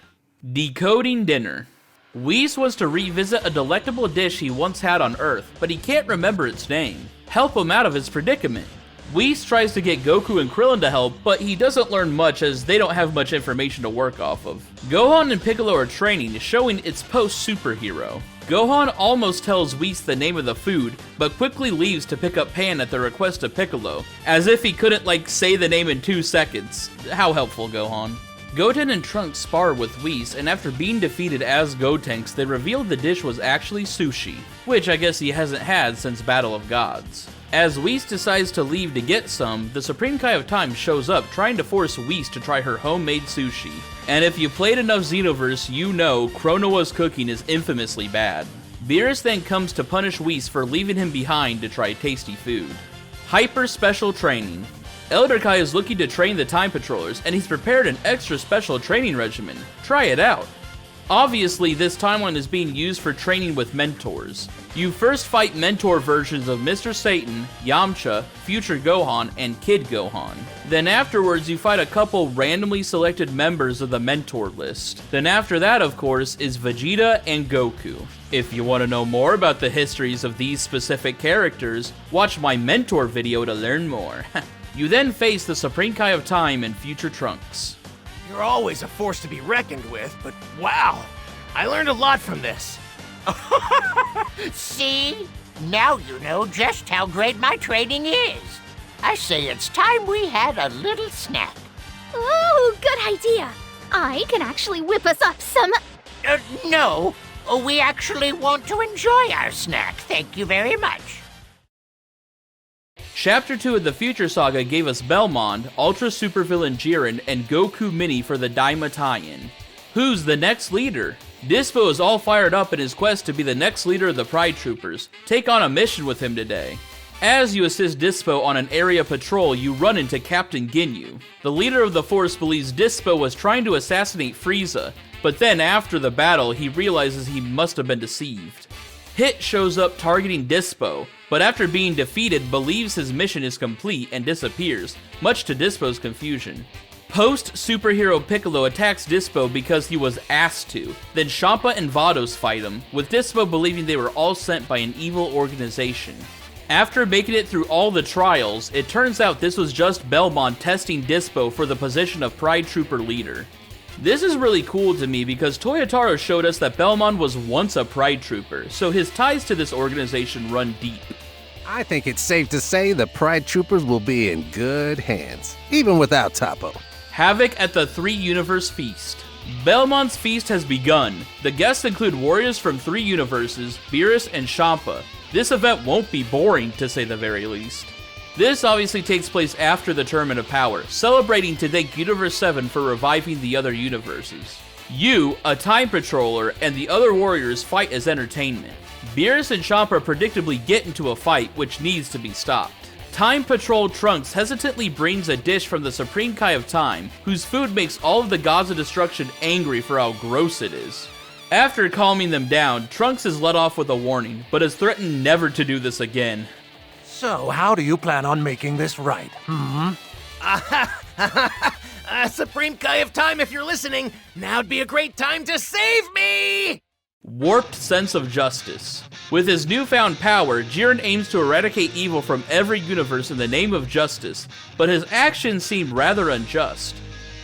Decoding dinner. Whis was to revisit a delectable dish he once had on Earth, but he can't remember its name. Help him out of his predicament. Whis tries to get Goku and Krillin to help, but he doesn't learn much as they don't have much information to work off of. Gohan and Piccolo are training, showing it's post-superhero. Gohan almost tells Whis the name of the food, but quickly leaves to pick up Pan at the request of Piccolo, as if he couldn't, say the name in 2 seconds. How helpful, Gohan. Goten and Trunks spar with Whis, and after being defeated as Gotenks, they revealed the dish was actually sushi, which I guess he hasn't had since Battle of Gods. As Whis decides to leave to get some, the Supreme Kai of Time shows up trying to force Whis to try her homemade sushi. And if you played enough Xenoverse, you know Chronoa's cooking is infamously bad. Beerus then comes to punish Whis for leaving him behind to try tasty food. Hyper Special Training. Elder Kai is looking to train the Time Patrollers, and he's prepared an extra special training regimen. Try it out. Obviously, this timeline is being used for training with mentors. You first fight mentor versions of Mr. Satan, Yamcha, Future Gohan, and Kid Gohan. Then afterwards, you fight a couple randomly selected members of the mentor list. Then after that, of course, is Vegeta and Goku. If you want to know more about the histories of these specific characters, watch my mentor video to learn more. You then face the Supreme Kai of Time and Future Trunks. You're always a force to be reckoned with, but wow, I learned a lot from this. See? Now you know just how great my training is. I say it's time we had a little snack. Ooh, good idea. I can actually whip us up some... No, we actually want to enjoy our snack. Thank you very much. Chapter 2 of the Future Saga gave us Belmond, Ultra Supervillain Jiren, and Goku Mini for the Daima tie-in. Who's the next leader? Dispo is all fired up in his quest to be the next leader of the Pride Troopers. Take on a mission with him today. As you assist Dispo on an area patrol, you run into Captain Ginyu. The leader of the Force believes Dispo was trying to assassinate Frieza, but then after the battle, he realizes he must have been deceived. Hit shows up targeting Dispo, but after being defeated, believes his mission is complete and disappears, much to Dispo's confusion. Post-superhero Piccolo attacks Dispo because he was asked to, then Champa and Vados fight him, with Dispo believing they were all sent by an evil organization. After making it through all the trials, it turns out this was just Belmont testing Dispo for the position of Pride Trooper leader. This is really cool to me because Toyotaro showed us that Belmont was once a Pride Trooper, so his ties to this organization run deep. I think it's safe to say the Pride Troopers will be in good hands, even without Toppo. Havoc at the 3 Universe Feast. Belmont's feast has begun. The guests include warriors from 3 universes, Beerus and Champa. This event won't be boring, to say the very least. This obviously takes place after the Tournament of Power, celebrating to thank Universe 7 for reviving the other universes. You, a Time Patroller, and the other warriors fight as entertainment. Beerus and Champa predictably get into a fight, which needs to be stopped. Time Patrol Trunks hesitantly brings a dish from the Supreme Kai of Time, whose food makes all of the gods of destruction angry for how gross it is. After calming them down, Trunks is let off with a warning, but is threatened never to do this again. So, how do you plan on making this right, Supreme Kai of Time, if you're listening, now'd be a great time to save me! Warped sense of justice. With his newfound power, Jiren aims to eradicate evil from every universe in the name of justice, but his actions seem rather unjust.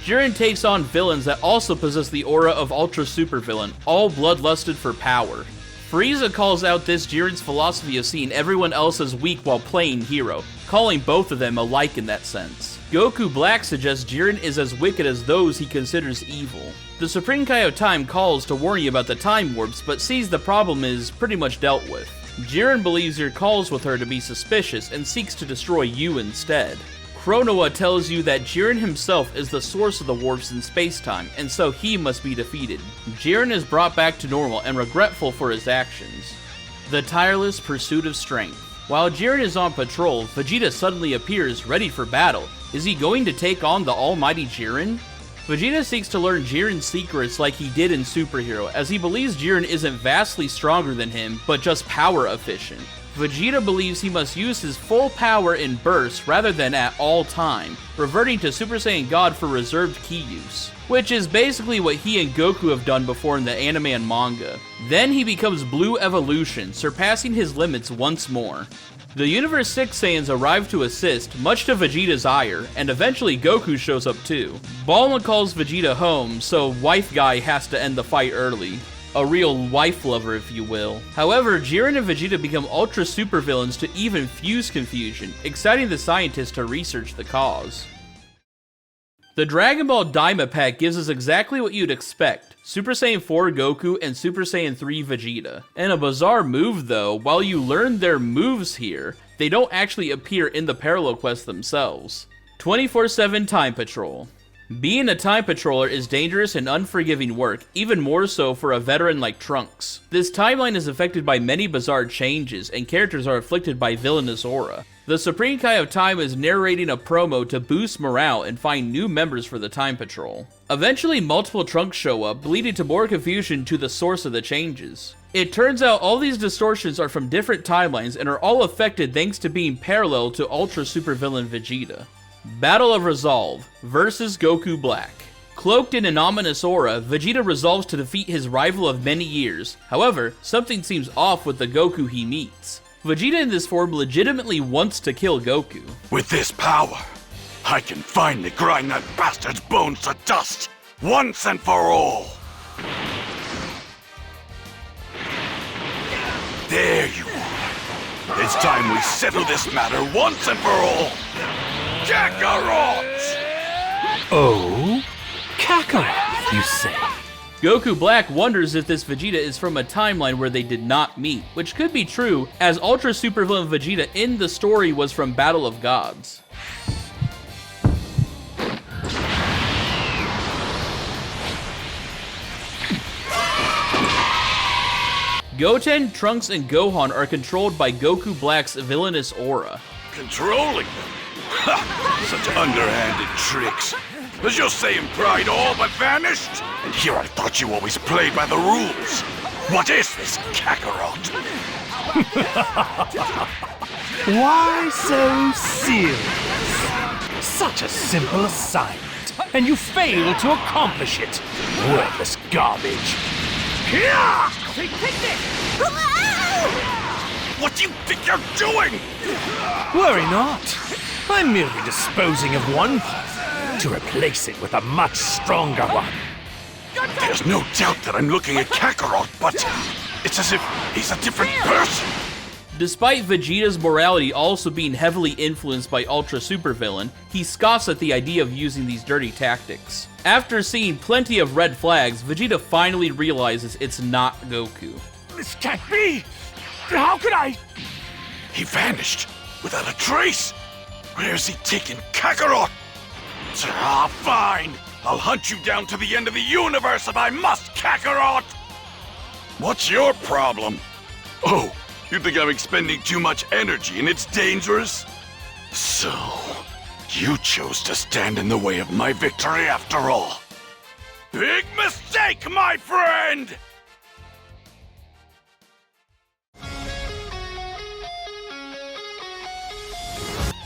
Jiren takes on villains that also possess the aura of Ultra Supervillain, all bloodlusted for power. Frieza calls out this Jiren's philosophy of seeing everyone else as weak while playing hero, calling both of them alike in that sense. Goku Black suggests Jiren is as wicked as those he considers evil. The Supreme Kai of Time calls to warn you about the time warps, but sees the problem is pretty much dealt with. Jiren believes your calls with her to be suspicious and seeks to destroy you instead. Chronoa tells you that Jiren himself is the source of the warps in space-time, and so he must be defeated. Jiren is brought back to normal and regretful for his actions. The tireless pursuit of strength. While Jiren is on patrol, Vegeta suddenly appears ready for battle. Is he going to take on the almighty Jiren? Vegeta seeks to learn Jiren's secrets like he did in Super Hero, as he believes Jiren isn't vastly stronger than him, but just power efficient. Vegeta believes he must use his full power in bursts rather than at all time, reverting to Super Saiyan God for reserved ki use, which is basically what he and Goku have done before in the anime and manga. Then he becomes Blue Evolution, surpassing his limits once more. The Universe 6 Saiyans arrive to assist, much to Vegeta's ire, and eventually Goku shows up too. Bulma calls Vegeta home, so Wife Guy has to end the fight early. A real wife lover, if you will. However, Jiren and Vegeta become ultra supervillains to even fuse confusion, exciting the scientists to research the cause. The Dragon Ball Daima pack gives us exactly what you'd expect: Super Saiyan 4 Goku and Super Saiyan 3 Vegeta. In a bizarre move though, while you learn their moves here, they don't actually appear in the Parallel Quests themselves. 24/7 Time Patrol. Being a Time Patroller is dangerous and unforgiving work, even more so for a veteran like Trunks. This timeline is affected by many bizarre changes, and characters are afflicted by villainous aura. The Supreme Kai of Time is narrating a promo to boost morale and find new members for the Time Patrol. Eventually, multiple Trunks show up, leading to more confusion to the source of the changes. It turns out all these distortions are from different timelines and are all affected thanks to being parallel to Ultra Supervillain Vegeta. Battle of Resolve versus Goku Black. Cloaked in an ominous aura, Vegeta resolves to defeat his rival of many years. However, something seems off with the Goku he meets. Vegeta in this form legitimately wants to kill Goku. With this power, I can finally grind that bastard's bones to dust, once and for all. There you are. It's time we settle this matter once and for all. Kakarot! Oh? Kakarot, you say? Goku Black wonders if this Vegeta is from a timeline where they did not meet, which could be true, as Ultra Supervillain Vegeta in the story was from Battle of Gods. Goten, Trunks, and Gohan are controlled by Goku Black's villainous aura. Controlling them? Ha! Such underhanded tricks. Does your Saiyan pride all but vanished? And here I thought you always played by the rules. What is this, Kakarot? Why so serious? Such a simple assignment, and you fail to accomplish it. Worthless garbage. Take this! What do you think you're doing? Worry not. I'm merely disposing of one part to replace it with a much stronger one. There's no doubt that I'm looking at Kakarot, but it's as if he's a different person. Despite Vegeta's morality also being heavily influenced by Ultra Supervillain, he scoffs at the idea of using these dirty tactics. After seeing plenty of red flags, Vegeta finally realizes it's not Goku. This can't be! How could I? He vanished without a trace. Where's he taken Kakarot? Ah, fine. I'll hunt you down to the end of the universe if I must, Kakarot! What's your problem? Oh, you think I'm expending too much energy and it's dangerous? So, you chose to stand in the way of my victory after all. Big mistake, my friend!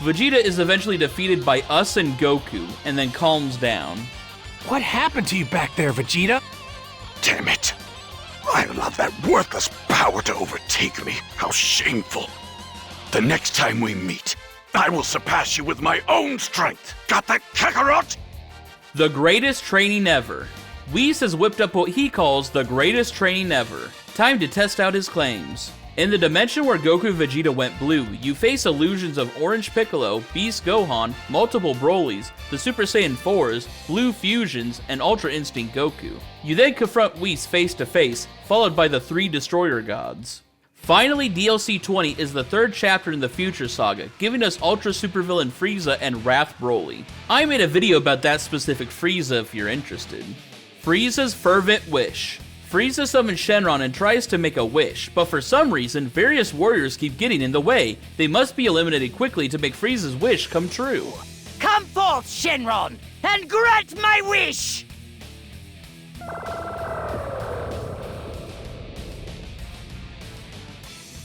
Vegeta is eventually defeated by us and Goku, and then calms down. What happened to you back there, Vegeta? Damn it! I allowed that worthless power to overtake me. How shameful. The next time we meet, I will surpass you with my own strength. Got that, Kakarot? The greatest training ever. Whis has whipped up what he calls the greatest training ever. Time to test out his claims. In the dimension where Goku Vegeta went blue, you face illusions of Orange Piccolo, Beast Gohan, multiple Brolys, the Super Saiyan 4s, Blue Fusions, and Ultra Instinct Goku. You then confront Whis face to face, followed by the 3 Destroyer Gods. Finally, DLC 20 is the 3rd chapter in the Future Saga, giving us Ultra Supervillain Frieza and Wrath Broly. I made a video about that specific Frieza if you're interested. Frieza's Fervent Wish. Frieza summons Shenron and tries to make a wish, but for some reason, various warriors keep getting in the way. They must be eliminated quickly to make Frieza's wish come true. Come forth! forth, Shenron, and grant my wish!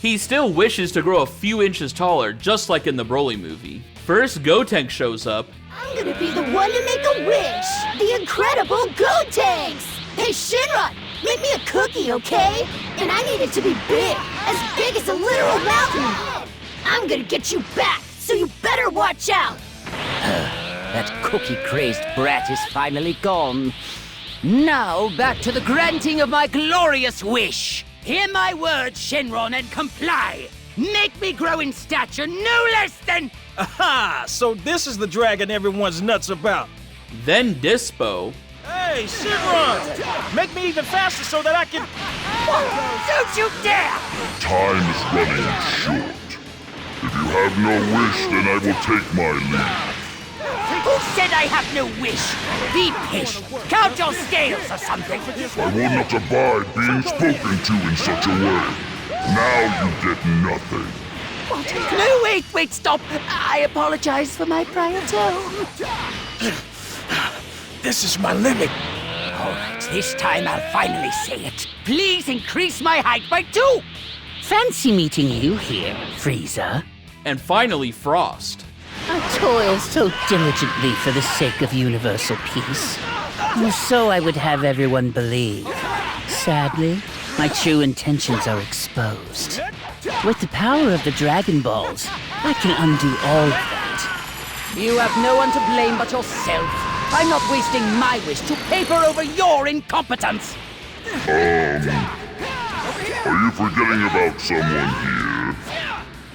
He still wishes to grow a few inches taller, just like in the Broly movie. First, Gotenks shows up. I'm gonna be the one to make a wish! The incredible Gotenks! Hey, Shinron, make me a cookie, okay? And I need it to be big as a literal mountain! I'm gonna get you back, so you better watch out! That cookie-crazed brat is finally gone. Now, back to the granting of my glorious wish! Hear my words, Shenron, and comply! Make me grow in stature no less than... Aha! So this is the dragon everyone's nuts about. Then Dispo. Hey, Shenron! Make me even faster so that I can... Don't you dare! Time is running short. If you have no wish, then I will take my leave. Who said I have no wish? Be patient. Count your scales or something. I will not abide being spoken to in such a way. Now you get nothing. What? No, wait, stop. I apologize for my prior tone. This is my limit. All right, this time I'll finally say it. Please increase my height by 2. Fancy meeting you here, Frieza. And finally, Frost. I toil so diligently for the sake of universal peace. Or so I would have everyone believe. Sadly, my true intentions are exposed. With the power of the Dragon Balls, I can undo all of that. You have no one to blame but yourself. I'm not wasting my wish to paper over your incompetence. Are you forgetting about someone here?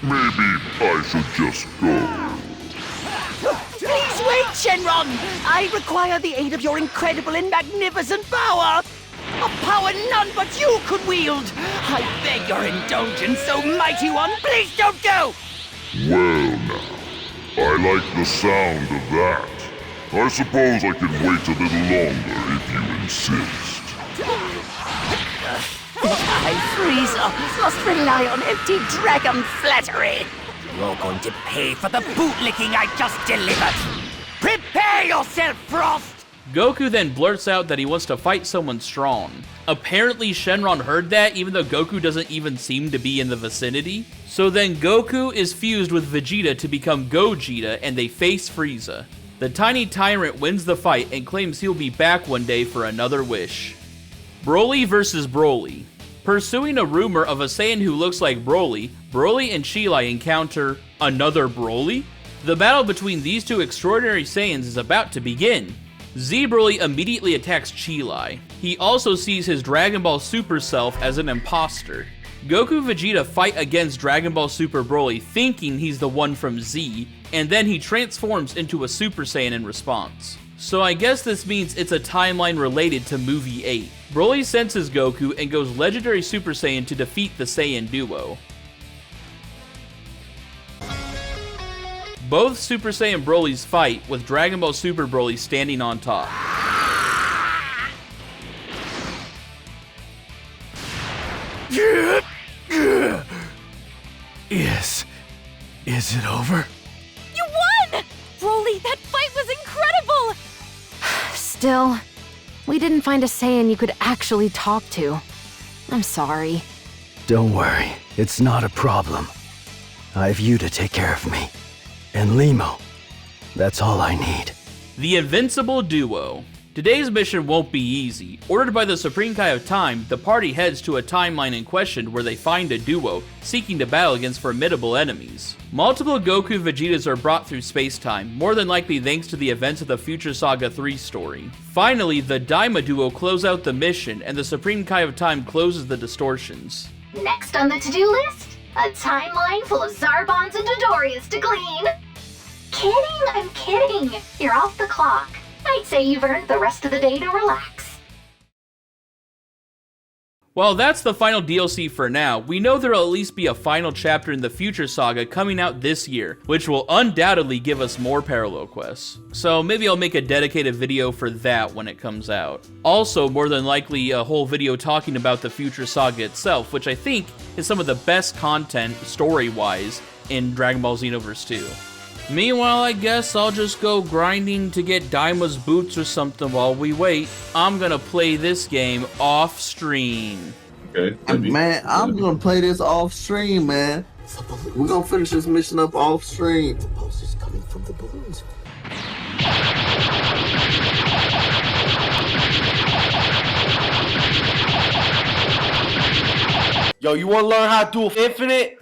Maybe I should just go. Please wait, Shenron! I require the aid of your incredible and magnificent power! A power none but you could wield! I beg your indulgence, so mighty one, please don't go! Well now, I like the sound of that. I suppose I can wait a little longer if you insist. I, Frieza, must rely on empty dragon flattery! You're going to pay for the bootlicking I just delivered! Prepare yourself, Frost! Goku then blurts out that he wants to fight someone strong. Apparently Shenron heard that even though Goku doesn't even seem to be in the vicinity. So then Goku is fused with Vegeta to become Gogeta and they face Frieza. The tiny tyrant wins the fight and claims he'll be back one day for another wish. Broly versus Broly. Pursuing a rumor of a Saiyan who looks like Broly, Broly and Cheelai encounter another Broly? The battle between these two extraordinary Saiyans is about to begin. Z Broly immediately attacks Cheelai. He also sees his Dragon Ball Super self as an imposter. Goku Vegeta fight against Dragon Ball Super Broly thinking he's the one from Z, and then he transforms into a Super Saiyan in response. So I guess this means it's a timeline related to Movie 8. Broly senses Goku and goes Legendary Super Saiyan to defeat the Saiyan duo. Both Super Saiyan Brolys fight, with Dragon Ball Super Broly standing on top. Is it over? You won! Broly, that fight was incredible! Still, we didn't find a Saiyan you could actually talk to. I'm sorry. Don't worry, it's not a problem. I have you to take care of me. And Limo. That's all I need. The Invincible Duo. Today's mission won't be easy. Ordered by the Supreme Kai of Time, the party heads to a timeline in question where they find a duo seeking to battle against formidable enemies. Multiple Goku Vegetas are brought through space-time, more than likely thanks to the events of the Future Saga 3 story. Finally, the Daima duo close out the mission, and the Supreme Kai of Time closes the distortions. Next on the to-do list, a timeline full of Zarbons and Dodorias to glean. Kidding, I'm kidding. You're off the clock. I'd say you've earned the rest of the day to relax. While that's the final DLC for now, we know there'll at least be a final chapter in the Future Saga coming out this year, which will undoubtedly give us more parallel quests. So maybe I'll make a dedicated video for that when it comes out. Also, more than likely a whole video talking about the Future Saga itself, which I think is some of the best content story-wise in Dragon Ball Xenoverse 2. Meanwhile, I guess I'll just go grinding to get Daima's boots or something while we wait. I'm gonna play this game off stream. Okay. Man, I'm gonna play this off stream, man. We're gonna finish this mission up off stream. The pulse is coming from the balloons. Yo, you wanna learn how to do infinite?